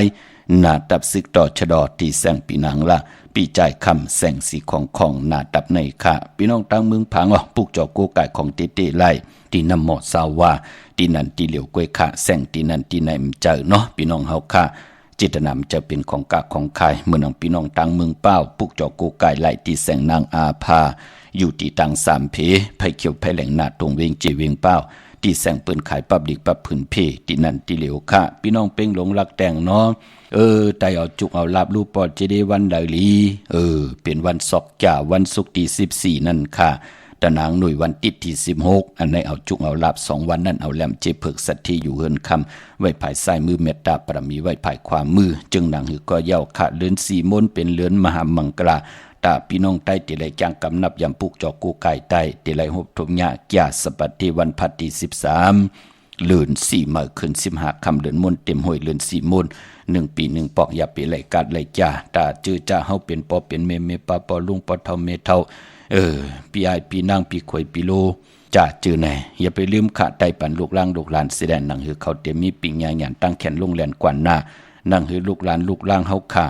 หน้าตับซึกต่อชะดอที่แสงปีนังละปีจ่ายคำแสงสีของหน้าตับในค่ะพี่น้องตังเมืองผางปุกจอโกไก่ของเตเตไล่ที่นำหมอสาวว่าที่นันที่เหลียวกวยค่ะแสงที่นันที่ไหนมันเจอเนาะพี่น้องเฮาค่ะจิตนำจะเป็นของกะของใครเมื่อน้องพี่น้องตังเมืองเป้าปุกจอโกไก่ไล่ที่แสงนางอาภาอยู่ที่ตังสามเพไผเขียวไผแหลงหน้าตรงเวงเจเวงเป้าที่แสงปืนขายปับดิกปับผืนเพที่นันที่เหลียวค่ะพี่น้องเป้งหลงรักแต่งเนาะไตเอาจุกเอาลาบลูกปอดเจดีวันดาลีเป็นวันศอกจ่าวันศุกร์ที่14นั่นค่ะตะนางหน่วยวันติดที่16อันไหนเอาจุกเอาลาบ2วันนั่นเอาแหลมเจเพิกสัตที่อยู่เฮินคำไว้ภายซ้ายมือเมตตาปรมีไว้ภายขวามือจึงนางหือก็เย้าค่ะเลือน4มนเป็นเลือนมหามังกราตาพี่น้องใต้ติไลจังกำนับยำปุกจอกูไก่ใต้ติไลหบทมยะยาสปัตติวันพัดที่13เลือน4มาขึ้น15คำเลือนมนเต็มห้วยเลือน4มน1 ปี1ปอกอย่าไปไหลกัดไหลจ่าตาจื้อจ้าเฮาเป็นปอเป็นเมปาปอลุงปอเท่าเมเท่าปีไอปีนางปีข่อยปีโลจ่าจื้อแน่อย่าไปลืมขะไตปันลูกล่างลูกหลานแสดงหนังหือเขาเตมีปิงญาหยันตั้งแขนลงแลนกว่าหน้านั่งหือลูกหลานลูกล่างเฮาค่ะ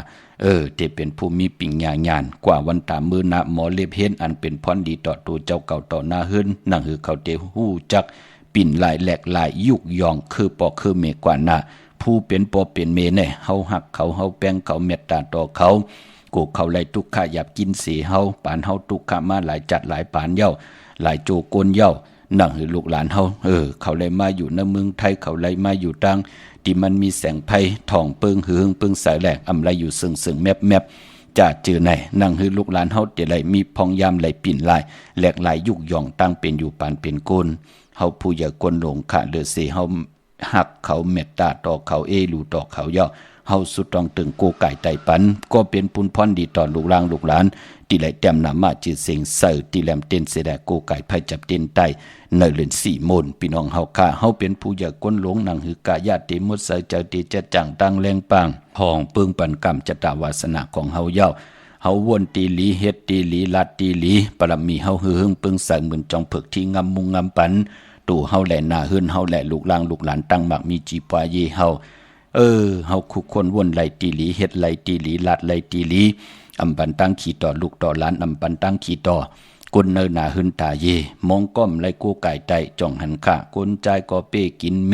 เตเป็นผู้มีปิงญาหยันกว่าวันตามมือนะหมอเล็บเฮ็ดอันเป็นพรดีต่อตัวเจ้าเก่าต่อหน้าเฮิรนนั่งหือเขาเตฮู้จักปิ่นลายแหลกลายยุกยองคือปอคือเมกว่าหน้าผู้เป็นปอเป็นเมเนี่ยเฮาหักเขาเฮาแป้งเขาเมตตาต่อเขากูเขาไล่ทุกข์หยับกินเสียเฮาปานเฮาทุกข์มาหลายจัดหลายปานเย้าหลายโจโกนเย้านั่งให้ลูกหลานเฮาเขาไล่มาอยู่ในเมืองไทยเขาไล่มาอยู่ตังที่มันมีแสงไผทองเปิงหืองเปิงสายแหลกอำไลอยู่ซึ่งแมบจะจือไหนนั่งให้ลูกหลานเฮาเตไลมีพองยามไหลปิ่นลายแหลกหลายยุกย่องตั้งเป็นอยู่ปานเป็นโกนเฮาผู้อย่ากวนหลงค่ะเลือเสเฮา หักเขาเมตตาต่อเขาลูต่อเขาย่อเฮาสุดต้องตึงโกไก่ไต่ปันก็เป็นปุนพรดีต่อลูกหลานลูกหลานที่ไหลแต้มนามาจืดเสียงเสิร์ที่แหลมเต้นเสดโกไก่ไผจับเต้นไตในเรือน4มนพี่น้องเฮาค่ะเฮาเป็นผู้อย่าก้นหลงหนังหือกะญาติมุสเสเจติจะจังตั้งแรงปางห้องปึงปันกรรมจตาวาสนาของเฮาเย้าเฮาวนตีหลีเฮ็ดตีหลีลัดตีหลีปรมีเฮาหือหึงปึงใส่เหมือนจองผึกที่งำมุงงำปันตู่เฮาแหล่หน้าหืนเฮาแหล่ลูกหลางลูกหลานตั้งมักมีจีปวาเยเฮาเฮาคุกคนวนไหลตีหลีเฮ็ดไหลตีหลีลัดไหลตีหลีอำปันตั้งขี่ต่อลูกต่อหลานอำปันตั้งขี่ต่อกุนเนหนาหึนตาเยมองก้อมไหลกูไก่ไตจ่องหันข้ากุนใจก็เป้กินเม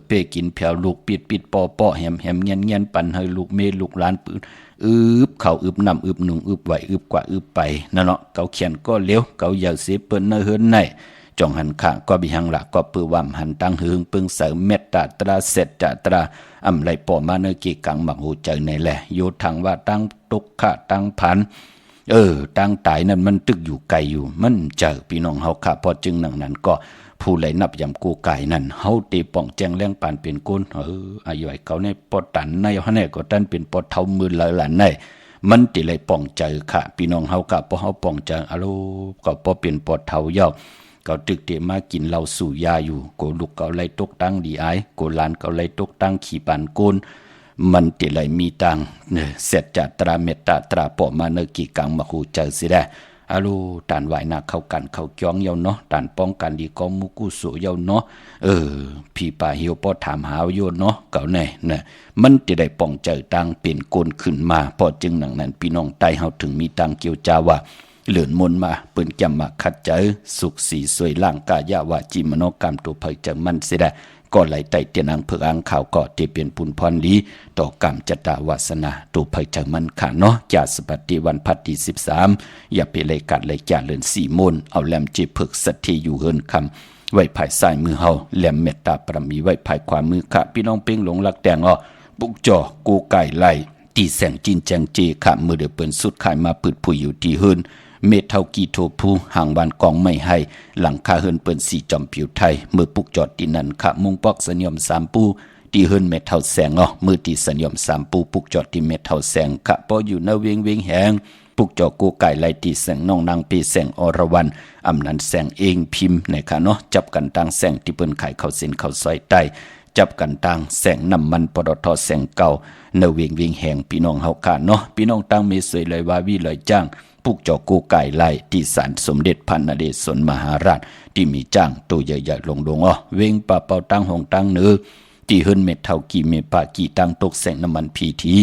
เป้กินแผวลูกปิดปอแหมเงี้ยนปันให้ลูกเมลูกหลานปืนเข้าน้ำหนุ่งไหวกว่าไปนั่นเนาะเกาเขียนก็เลี้ยวเกาอย่าเสียเปิ้นเนเฮินในจ่องหันข้าก็บิหังละก็ปือวำหันตั้งหึงปึงเสริมเมตตาตราเสร็จจะตราอำไหลปอมาเนกีกังหมักหูเจอในแหละโยทางว่าตั้งตุกขะตั้งพันตั้งตายนั้นมันตึกอยู่ไกลอยู่มันเจอพี่น้องเฮาค่ะพอจึงนั้นก็ผู้ไหลนับยำกูไก่นั่นเฮาตีป่องแจงแรงปานเป็นก้นอายุไอ้เขาในปอตันในเฮาเนี่ยก็ตันเป็นปอเท่ามือหลานในมันติไหลป่องเจอค่ะพี่น้องเฮาค่ะพอเฮาป่องเจออะโลก็พอเป็นปอเท่าเย้าก็ตึกเตมากินเหล้าสู่ยาอยู่โกลูกเกาไหลตกตั้งดีอายโกหลานเกาไหลตกตั้งขี่ปานก้นมันติไหลมีตังเสร็จจากตราเมตตาตราปอมาเนกีกังมาหูเจอสิได้อาลูตานไหวนาเข้ากันเข้าจ้องเยาเนาะตานป้องกันดีกองมุกุสุเยาเนาะพี่ป่าเหี่ยวปอถามหาโยเนาะเก่าแน่นะมันจะได้ป้องเจอตังเป็นโกนขึ้นมาพอจึงหนังนั้นพี่น้องไตเฮาถึงมีตังเกี่ยวจาว่าเหลือนมนมาเปิ้นจำมาคัดเจอสุขสีสวยล่างกายาวาจิมโนกรรมตัวเผยจังมันสิได้ก็ไหลไต่เตียนอังเผือกอังข่าวก็จะเป็นปุนพรลีต่อกรรมจตาวาสนาตัวเผยจังมันค่ะเนาะจากสปฏิวันพัดที่13อย่าไปเลยกัดเลยจ่าเลือน4มนเอาแหลมเจเผือกสัตทีอยู่เฮินคำไว้ภายซ้ายมือเฮาแหลมเมตตาปรมีไว้ภายขวามือค่ะพี่น้องเพ่งหลงหลักแตงปุกจ่อกูไก่ไล่ตีแสงจินแจงเจค่ะมือเดือเปิ้นสุดขายมาปืดผุยอยู่ที่เฮินเมเท่ากีโทผู้ห่างบ้านกองไม่ให้หลังคาเฮินเปิ้นสีจอมผิวไทยเมื่อปุกจอดที่นั่นค่ะมุงปอกสนิยม3ปูที่เฮินเมเท่าแสงมือที่สนิยม3ปูปุกจอดที่เมเท่าแสงค่ะพออยู่ในเวียงแหงปุกจอกูไก่ไล่ที่แสงน้องนางปีแสงอรวรรณอำนันแสงเองพิมพ์ในค่ะเนาะจับกันตั้งแสงที่เปิ้นขายข้าวเส้นข้าวซอยใต้จับกันตั้งแสงน้ำมันปตทแสงเก่าในเวียงแหงพี่น้องเฮาค่ะเนาะพี่น้องตั้งมีสวยเลยว่าวิเลยจ้างปุกจอกูไก่ไล่ที่ศาลสมเด็จพระนเรศวรมหาราชที่มีจ้างตัวใหญ่ๆลงเวงป่าเป่าตั้งหงตั้งเนื้อที่เฮิรนเม็ดเท่ากี่เมปากี่ตั้งตกแสงน้ำมันพีที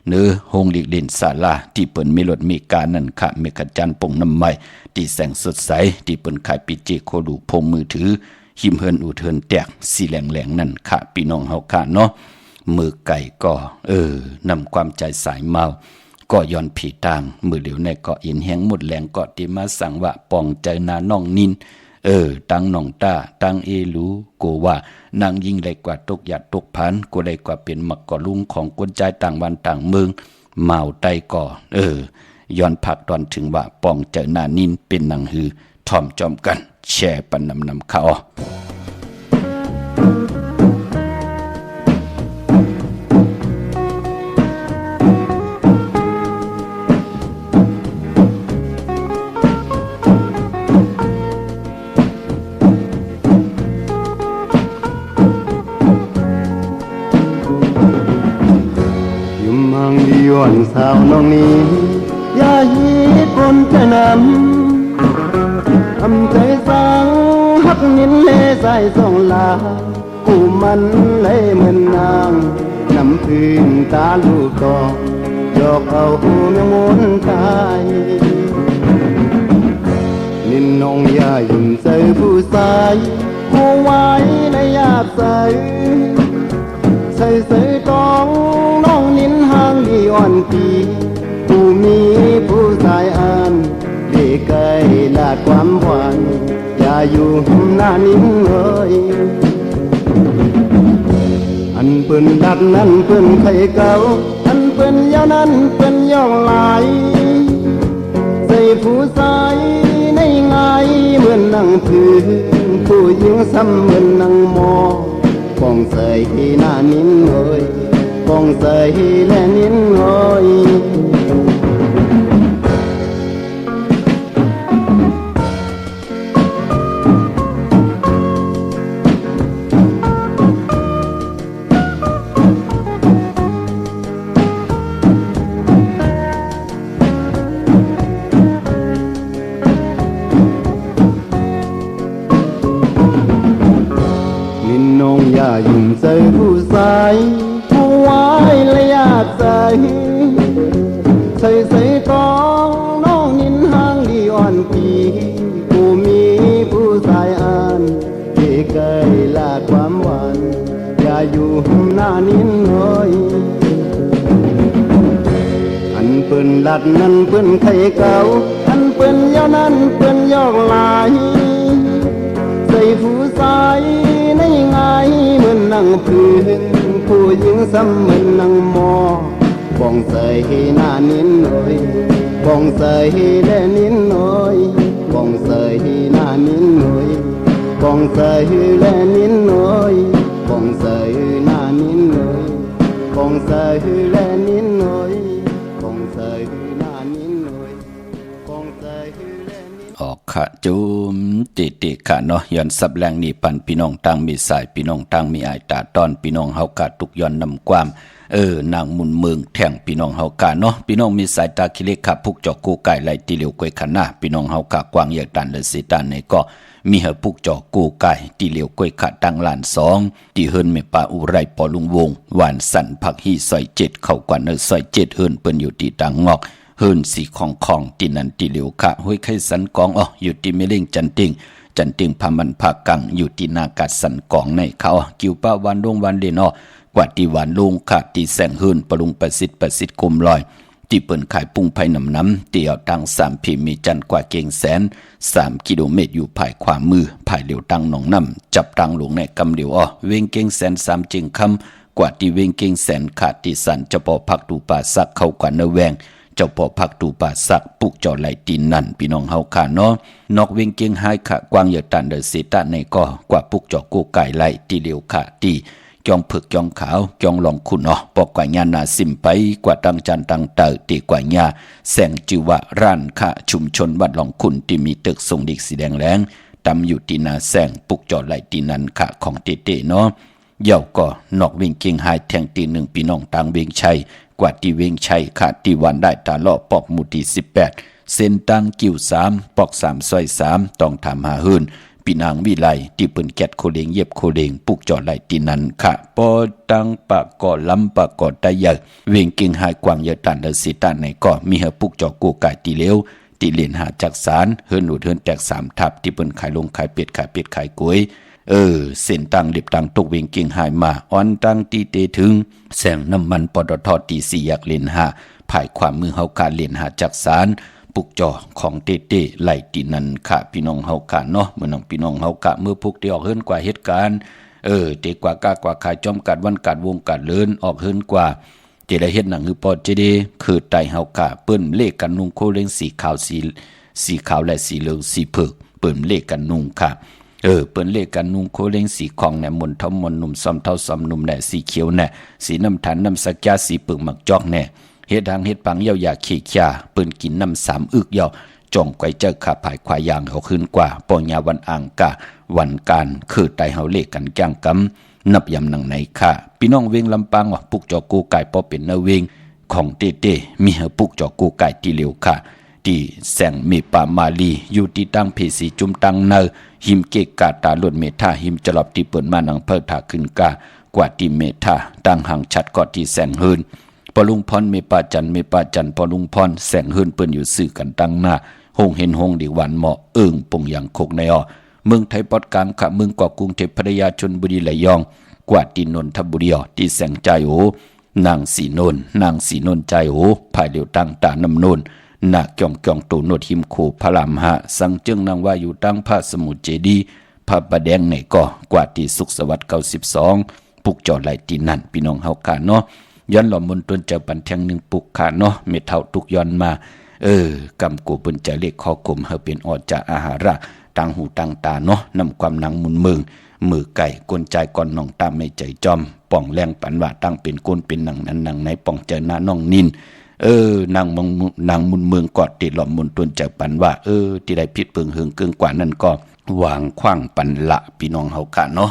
เนื้อหงหลีกเล่นศาลาที่เปิ้นมีรถมีการนั่นค่ะเมกจันป่งน้ำใหม่ที่แสงสดใสที่เปิ้นขายปิเจโคดูพงมือถือหิมเฮิรนอุเทินแตกสีแหลงนั่นค่ะพี่น้องเฮาค่ะเนาะมือไก่ก็นำความใจสายเมาก็ย้อนผีต่างมือเหลียวในเกาะอินแหงหมดแรงเกาะที่มาสั่งว่าปองใจนาน้องนินตั้งน้องตาตั้งเอลูโกว่านางยิ่งได้กว่าตกหยาดตกพันก็ได้กว่าเป็นมักก่อลุงของคนใจต่างวันต่างเมืองเมาไตก่อย้อนผักตอนถึงว่าปองใจนานินเป็นนางฮือทอมจอมกันแช่ปันนำเขาย้อนสาวน้องนี้อย่าฮีปนจะนำทำใจสาวหักนินเลใส่ส่องลากูมันเลยเหมือนนางน้ำพื้นตาลูกก็ยอกเอาหูเมียมนตายนินน้องอย่ายิ้มใส่ผู้ชายผู้ไว้ในยาบใส่ใส่ตองน้องนินห่างดีอ่อนปีผู้มีผู้ชายอ่านเด็กไกลลาดความหวานอย่าอยู่หน้านินเลยอันเปิ้นดัดนั้นเปิ้นไข่เก่าอันเปิ้นยาวนั้นเปิ้นย่องลายใส่ผู้ชายในง่ายเหมือนนั่งพื้นผู้หญิงซ้ำเหมือนนั่งมอ bong sợi na nín ơi bong sợi lẽ nín ơi อย่ายุ่งใจผู้สายผู้ไว้และอยากใจใส่ใส่กองน้องยินห้างดีอ่อนปีผู้มีผู้สายอ่านที่เคยลาดความหวานอย่าอยู่หน้านินหน่อยอันเปิ้นลัดนั้นเปิ้นไข่เก่าอันเปิ้นยาวนั้นเปิ้นยอกลายใส่ผู้สายในไงเหมือนนั่งพื้นผู้หญิงซ้ำเหมือนนั่งมอบ้องใส่หน้านินหน่อยบ้องใส่แลนินหน่อยบ้องใส่หน้านินหน่อยบ้องใส่แลนินหน่อยบ้องใส่หน้านินหน่อยบ้องใส่แลนินหน่อยบ้องใส่หน้านินหน่อยบ้องใส่แลนินออกขะจุมติขะเนาะย้อนสับแรงนี่ปันพี่น้องตั้งมีสายพี่น้องตั้งมีอายตาตอนพี่น้องเฮากะทุกย้อนนำความนางมุนเมืองแท่งพี่น้องเฮากะเนาะพี่น้องมีสายตาคิเล็กขับพุกจอกกูไก่ไหลตีเหลียวกวยขันหน้าพี่น้องเฮากะกวางเหยียดตันเลยสิตันในก็มีเฮพุกจอกกูไก่ตีเหลียวกวยขัดดังล้านสองตีเฮินเมปาอุไรปอลุงวงหวานสันผักฮีซอยเจ็ดเข้ากว่าเนอซอยเจ็ดเฮินเปิ้นอยู่ที่ตังงอกเฮินสีของตีนันตีเหลียวขะห้วยไข่สันกองอยู่ที่เมเล่งจันติงพามันภาคกังอยู่ที่นากาสันกองในเขากิวป้าวันดงวันเดนกว่าที่หวานลุงขาดที่แสงหืนปรุงประสิทธิ์กุมลอยที่เปิ่นขายปุ้งไผ่น้ำเตี่ยวตัง3พิมีจันกว่าเก่งแสน3กิโลเมตรอยู่ภายขวามือภายเหลียวตังหนองน้ำจับตังหลวงในกำเหลียวเวงเก่งแสน3จึงคำกว่าที่เวงเก่งแสนขาดที่สันจะพอพักตูป่าสักเข้ากว่าเนแวงเจ้าพอพักตูป่าสักปุกจอไหลตีนนั่นพี่น้องเฮาขาเนาะนอกเวงเก่งหายขะกวางเหยียดตันเดเสตะในก็กว่าปุกจอกูไก่ไหลตีเหลียวขาตีจองผึกจองขาวจองหลองคุณปอกกว่าญานาสิมไปกว่าตังจันตังเตอตีกว่าญาแสงจิวะร้านค่าชุมชนวัดหลองคุณที่มีตึกทรงดิกสีแดงแรงตำอยู่ที่นาแสงปุกจอดไหลตีนันค่าของเตเนาะเย่าก็นอกเวงเก่งหายแทงตีหนึ่งพี่น้องต่างเวงชัยกว่าที่เวงชัยขาดที่วันได้ตาเลาะปอกหมู่ที่18เส้นตังกิ้ว3ปอก3ซอย3ต้องทำหาหืนปีนางวิไลที่เปิ้นแกดโคเลงเย็บโคเลงปุกจอดไหลตีนันค่ะปอตังปะกอลำปะกอตะยะเวงเก่งหายกวางเยตันเดสิตันในก็มีเฮปุกจอกูไก่ตีเลวตีเลียนหาจักสารเฮิรนหนุดเฮิรนแตก3ทับที่เปิ้นขายลงขายเป็ดขายกล้วยเส้นตังเล็บตังตกเวงเก่งหายมาอ่อนตังตีเตถึงแสงน้ำมันปตทตี4อยากเลียนหาภายความมือเฮาการเลียนหาจักสารปุกจอของเตไหลตีนันค่ะพี่น้องเฮากะเนาะเมื่อน้องพี่น้องเฮากะเมื่อพุกที่ออกเฮิรนกว่าเหตุการณ์เตกว่ากากว่าขายจอมกัดวันกัดวงกัดเลินออกเฮิรนกว่าเจได้เฮ็ดหนังคือปอดเจดีคือไตเฮากะเปิ้นเลขกันนุ่งโคเล้งสีขาวและสีเหลืองสีเผือกเปิ้นเลขกันนุ่งค่ะเปิ้นเลขกันนุ่งโคเล้งสีของแหนมนทอมมนหนุ่มซ้อมเท่าซ้อมหนุ่มแหนสีเขียวแหนสีน้ำทันน้ำสักยาสีปึกหมักจอกแหนเฮ็ดทางเฮ็ดปังเยาอยากขี้ข่าปืนกินน้ำ3อึกเยาจ่องไกวเจอขาภายควายยางเขาขึ้นกว่าปอยาวันอ่างกะวันการคือไตเฮาเลขกันจ้างกำนับยำหนังไหนค่ะพี่น้องเวงลำปางปุกจอกูไก่ปอเป็นเนเวงของเตมีเฮปุกจอกูไก่ตีเหลียวค่ะที่แสงเมปามาลีอยู่ที่ตั้งเพสีจุมตังเนหิมเกกาตาล้วนเมธาหิมจลอบที่เปิ้นมานังเพิดถาขึ้นกากว่าที่เมธาตั้งห่างชัดกอที่แสงเฮินปอลุงพรเมปาจันปอลุงพรแสงเฮิรนเปิ้นอยู่สื่อกันตั้งหน้าหงเห็นหงดีหวานเหมาะปงอย่างโคกในเมืองไทยปอดกลางขะเมืองกว่ากรุงเทพพัทยาชลบุรีไหลยองกว่าที่นนทบุรีที่แสงใจนางสีนนใจภายเหลียวตั้งตาน้ำนนนาเกี่ยงตูโนดหิมโคพระรามหะสังจึงนางว่าอยู่ตั้งพระสมุทรเจดีพระประแดงในก็กว่าที่สุขสวัสดิ์92ปุกจอไหลตีนั่นพี่น้องเฮากะเนาะย้อนหล่อมนตนเจ้าปันแทงหนึ่งปุกขาเนาะเมเท่าทุกย้อนมากำกูเปิ้นจะเรียกข้อกลมเฮาเป็นออดจากอาหาระต่างหูต่างตาเนาะนำความหนังมุนเมือง มือไก่กวนใจก่อนน้องตามไม่ใจจอมป่องแรงปันว่าตั้งเป็นก้นเป็นหนังนั้นหนังในป่องเจอหน้าน้องนินนางมุนเมืองกอดติดหล่อมมุนตวนจากปันว่าที่ได้ผิดเพิงหึงเกินกว่านั้นก็วางขว้างปันละพี่น้องเฮากะเนาะ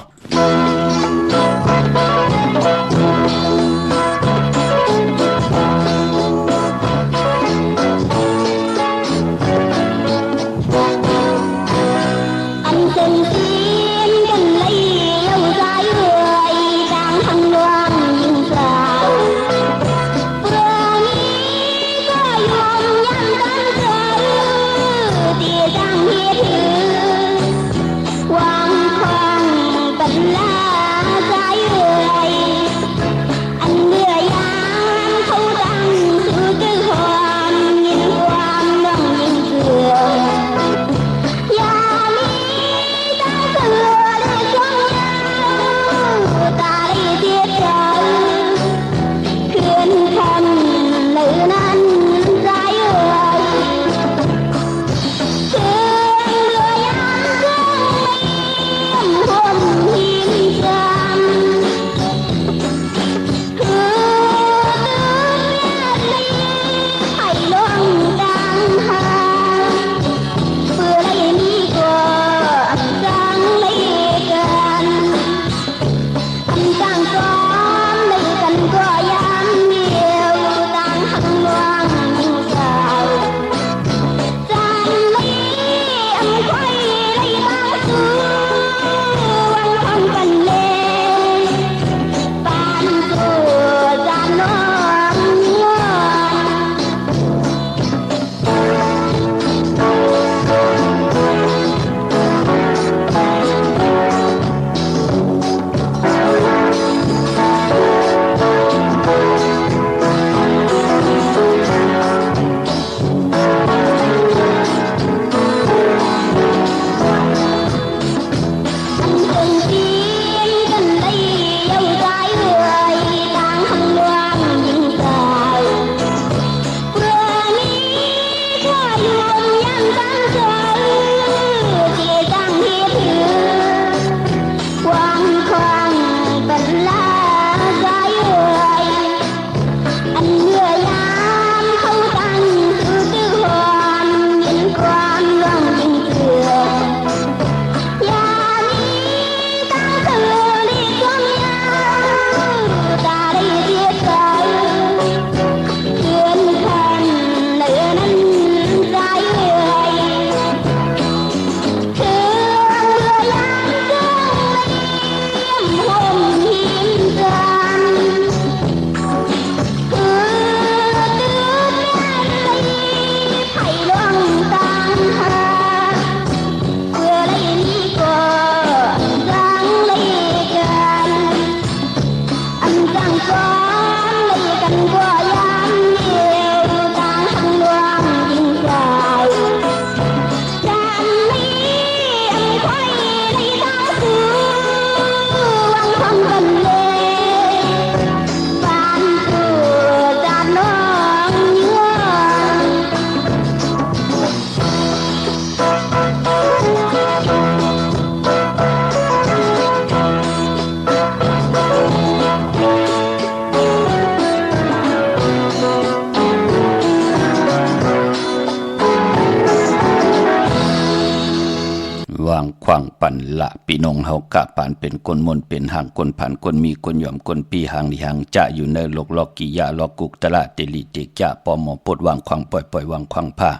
วางขว้างปันละพี่น้องเฮากะปานเป็นคนมนเป็นห่างคนผ่านคนมีคนยอมคนปีห่างห่างจะอยู่ในโลกลอกกิยาลอกกุกตะละเตลิเตกะปอมอปดวางขว้างปล่อยวางขว้างผ้า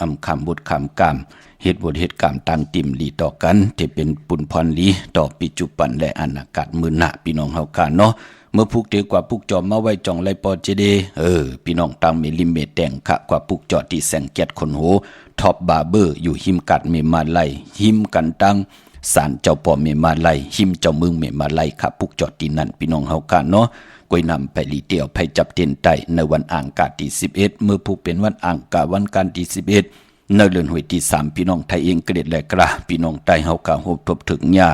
อำคำบุตรคำกามเหตุบทเหตุกรรมต่างติ่มลีต่อกันที่เป็นปุนพรลีต่อปัจจุบันและอนาคตมื้อหน้าพี่น้องเฮากะเนาะเมื่อผูกเดียวกว่าผูกจอมมาไว้จ่องไลปอเจเดพี่น้องตังมีลิเมตแต่งขะกว่าผูกจอที่แสงเกียรติคนโหท็อปบาร์เบอร์อยู่หิมกัดเมมาไลหิมกันตังศาลเจ้าพ่อเมมาไลหิมเจ้าเมืองเมมาไลขะผูกจอที่นั่นพี่น้องเฮากะเนาะกวยนำไปลีเตียวไปจับเตียนไตในวันอังคารที่11เมื่อผูกเป็นวันอังคารวันการที่11ในเดือนหวยที่3พี่น้องไทยเองเกลียดและกระพี่น้องไตเฮากะโหบทบถึงญา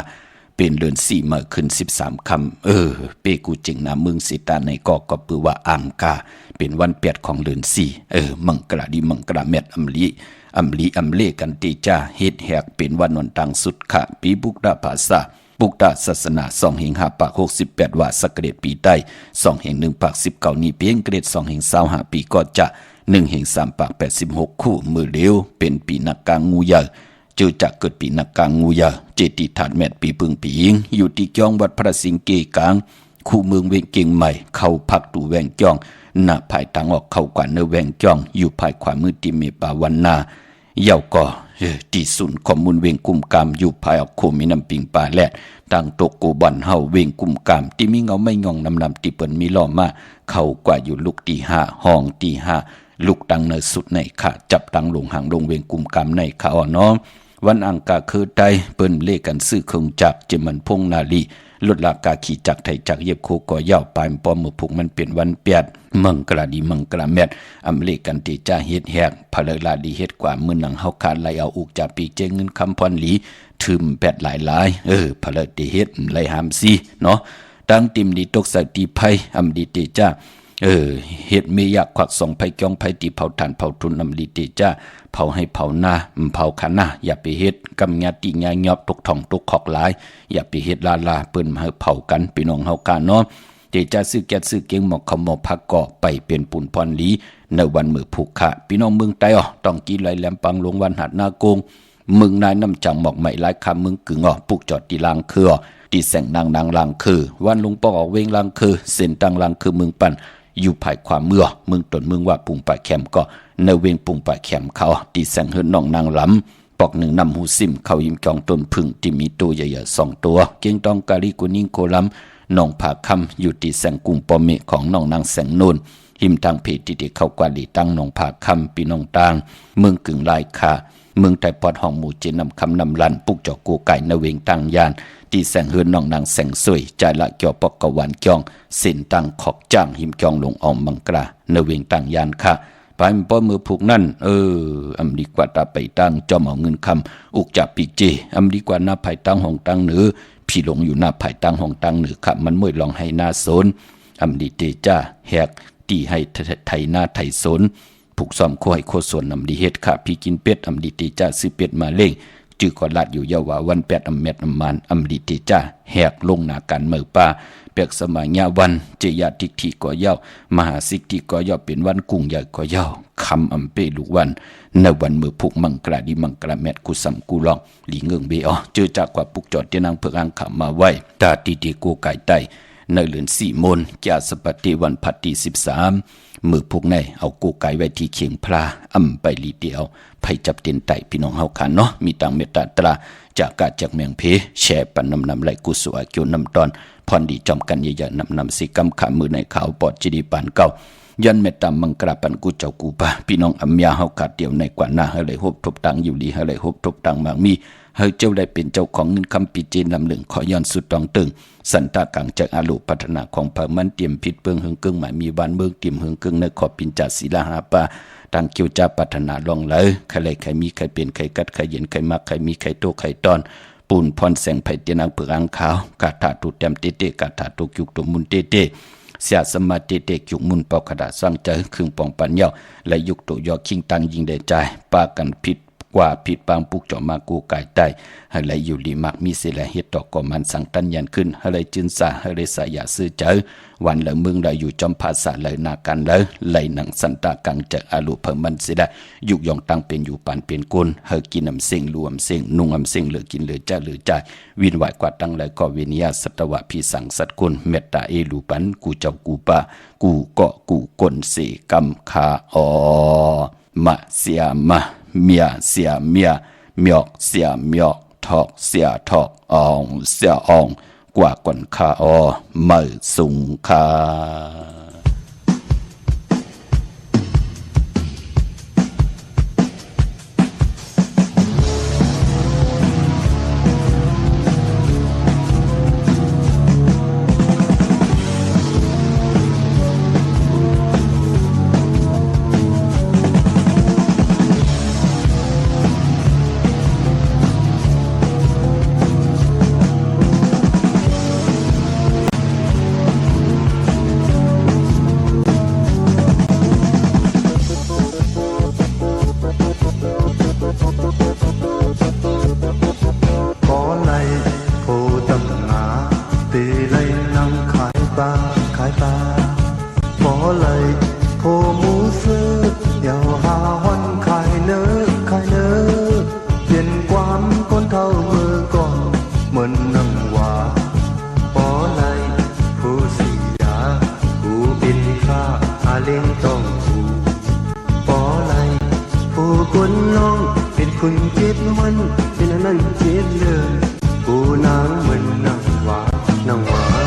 เป็นเดือน4เมื่อขึ้น13ค่ำเปกูจิงนะมึงสิตาในก็ปือว่าอังกาเป็นวันเปียดของเดือน4มังกราดีมังกราเม็ดอำเลกันติจ้าเฮ็ดแหกเป็นวันวันตังสุดค่ะปีบุกดาภาษาบุกดาศาสนา2แห่ง5ปาก68ว่าสกเกตปีใต้2แห่ง1ปาก19นี้เพียงเกรด2แห่ง25ปีก็จะ1แห่ง3ปาก86คู่มือเร็วเป็นปีนักกางงูใหญ่เจอจากเกิดปีนักกางงูใหญ่เจติถาดแม่ปีปึงปียิงอยู่ที่จ้องวัดพระสิงห์เกกลางคู่เมืองเวียงเก่งใหม่เข้าพักตู่แวงจ้องหน้าภายทางออกเข้ากว่าเนื้อแวงจ้องอยู่ภายขวามือติเมปาวันนาเย่าก็ที่ศูนย์ข้อมูลเวงกุมกามอยู่ภายออกโคมีน้ำปิงป่าแลดดังโตโกบันเฮาเวงกุมกามที่มีเงาไม่งองนำที่เปิ้นมีล้อมาเข้ากว่าอยู่ลูกตี5ห้องตี5ลูกดังเนสุดในขาจับดังลงหางลงเวงกุมกามในขาอ่อนน้อมวันอังกาคือใดเปิ้นเลกันซื้อเครื่องจักรเจมันพงนาลีลดลากาขี่จักรไทยจักรเย็บโคก่อยาวปลายปอมือผูกมันเป็นวันเปียดมังกราดีมังกราแมดอำเลกันติจ้าเฮ็ดแหกพะเลลาดีเฮ็ดกว่ามือหนังเฮาขาดไหลเอาอุกจากปีเจเงินคำพรหลีถึมแปดหลายพะเลดีเฮ็ดไหลหามซีเนาะดังติมดีตกสักตีไผอำดีติจ้าเฮ็ดเมียากควักส่องไผจ้องไผตีเผาถ่านเผาทุนอำดีติจ้าเผาให้เผาหน้าเผาขันหน้าอย่าไปเฮ็ดกำญาติญาญอบตกท่องตกขอกหลายอย่าไปเฮ็ดลาเปิ้นมาเผากันพี่น้องเฮากะเนาะเจจะซื้อแก๊สซื้อเกียงหมอกขมอพักเกาะไปเป็นปุ่นพรหลีในวันมือผูกขาพี่น้องเมืองใต้ต้องกินไหลแหลมปังลงวันหัดนาโกงเมืองนายน้ำจังหมอกใหม่หลายคำเมืองกึ่งปุกจอดตีลางคือตีแสงนางลางคือวันลุงปอกออกเวงลางคือเส้นตังลางคือเมืองปั่นอยู่ภายความเมืองตนเมืองว่าปุงป่าแคมก็ในเวงปุงป่าแคมเขาตีแสงเฮิรน้องนางลำปอกหนึ่งนำหูซิมเขายิ้มจองต้นพึ่งที่มีตัวใหญ่ๆ2ตัวเกียงตองกาลีกุนิงโคลำน้องผาคำอยู่ที่แสงกุงปอมเมของน้องนางแสงโนนหิมทางเพจที่เข้ากว่าลีตั้งน้องผาคำปีน้องตางเมืองกึ่งลายคาเมืองไต่ปอดห้องหมู่เจนำคำนำลันปุกจอกกูไก่ในเวงตังยานที่แสงเฮือนน้องนางแสงสวยใจละเกี่ยวปอกกวันจองเส้นตังขอกจ้างหิมจองลงออมบังกราในเวงตังยานค่ะไปป้อมือผูกนั่นอำดีกว่าตาไปตั้งจอมเอาเงินคำอุกจับปีเจอำดีกว่าหน้าไผ่ตั้งห้องตั้งเหนือพี่หลงอยู่หน้าไผ่ตั้งห้องตั้งเหนือค่ะมันมื่อลองให้หน้าโซนอำดีเตจ้าแหกตีให้ไทยหน้าไทยโซนผูกซ้อมโคให้โคส่วนอำดีเฮ็ดค่ะพี่กินเป็ดอำดีเตจ้าซื้อเป็ดมาเล่งจื้อก่อนลาดอยู่ยาวาวัน8อำเม็ดอำมันอำดีเตจ้าแหกลงหน้ากันเมือป้าเปียกสมัยญาวันเจยาทิกทีก่อยาวมหาสิกทีก่อยาวเป็นวันกุ้งใหญ่ก่อยาวคำอำเปลูกวันในวันมือผูกมังกราดีมังกราแมดกุสัมกูลองหลีเงิงเบอเจอจากกว่าปุกจอดเจนังเพื่ออังขามาไว้ตาตีตีกูไก่ไตในเลือน4 มนแก่สปฏิวันพัดที่13มือพวกในเอากูไก่ไว้ที่เขียงพลาไปลีเดียวไผจับเต็นไตพี่น้องเฮาคันเนาะมีตังเมตตาตราจากกาจากเมืองเพแช่ปันนำไหลกุสวาเกี่ยวนำตอนพรดีจอมกันใหญ่ๆนำสิกรรมขามือในขาวปอดจีดีปานเก่ายันเมตตามังกราปันกูเจ้ากูปะพี่น้องอำยาเฮาขาดเดียวในกว่าหน้าเฮาเลยฮบทบตังอยู่ดีเฮาเลยฮบทบตังมากมีเฮาเจ้าได้เป็นเจ้าของเงินคำปีเจนลำหนึ่งขอย้อนสุดตองตึงสันตากังจากอาลุพัฒนาของพมันเตรียมผิดเปิงเฮิงกึ่งหมายมีบ้านเมืองเตรียมเฮิงกึ่งในขอบปินจัดศิลาหาปาตังเกี่ยวจะพัฒนาลองเลยใครเลยใครมีใครเป็นใครกัดใครเย็นใครมักใครมีใครโตใครตอนปูนพรแสงไผ่เตียนังเปลืองขาวกาถาตุเต็มเตเตกาถาตุยุกตุมุนเตเตเสียสมาเตเตยุกมุนปอกขดาสร้างใจครึ่งปองปัญญาและยุกตุยอคิงตังยิงได้ใจปากันผิดกว่าผิดปางปุกเจาะมากูกายใต้ให้ไหลอยู่ลีมักมีเสละเฮ็ดดอกก่อมันสังตันยันขึ้นให้ไหลจืนสาให้ไหลสายาซื้อเจอวันละมึงไหลอยู่จอมภาษาไหลนากันเลยไหลหนังสันตากังจากอาลุเพิ่มมันเสียได้ยุกยองตั้งเป็นอยู่ปานเป็นกุลเฮากินอำเสียงรวมเสียงนุ่งอำเสียงเหลือกินเหลือจ้าเหลือใจวินไหวกว่าตั้งไหลก็วิญญาสัตวะพี่สังสัตกุลเมตตาเอลูปันกูเจ้ากูปากูเกาะกูกลเสกำคาอมะเสียมาเมียเสียเมียเมียกเสียเมียกทอกเสียทอกอองเสียอองกว่าก่อนคาอมือสุงคา คุณเจ็บมันเป็นอันนั้นเจ็บเลยกูนางเหมือนนางหวาน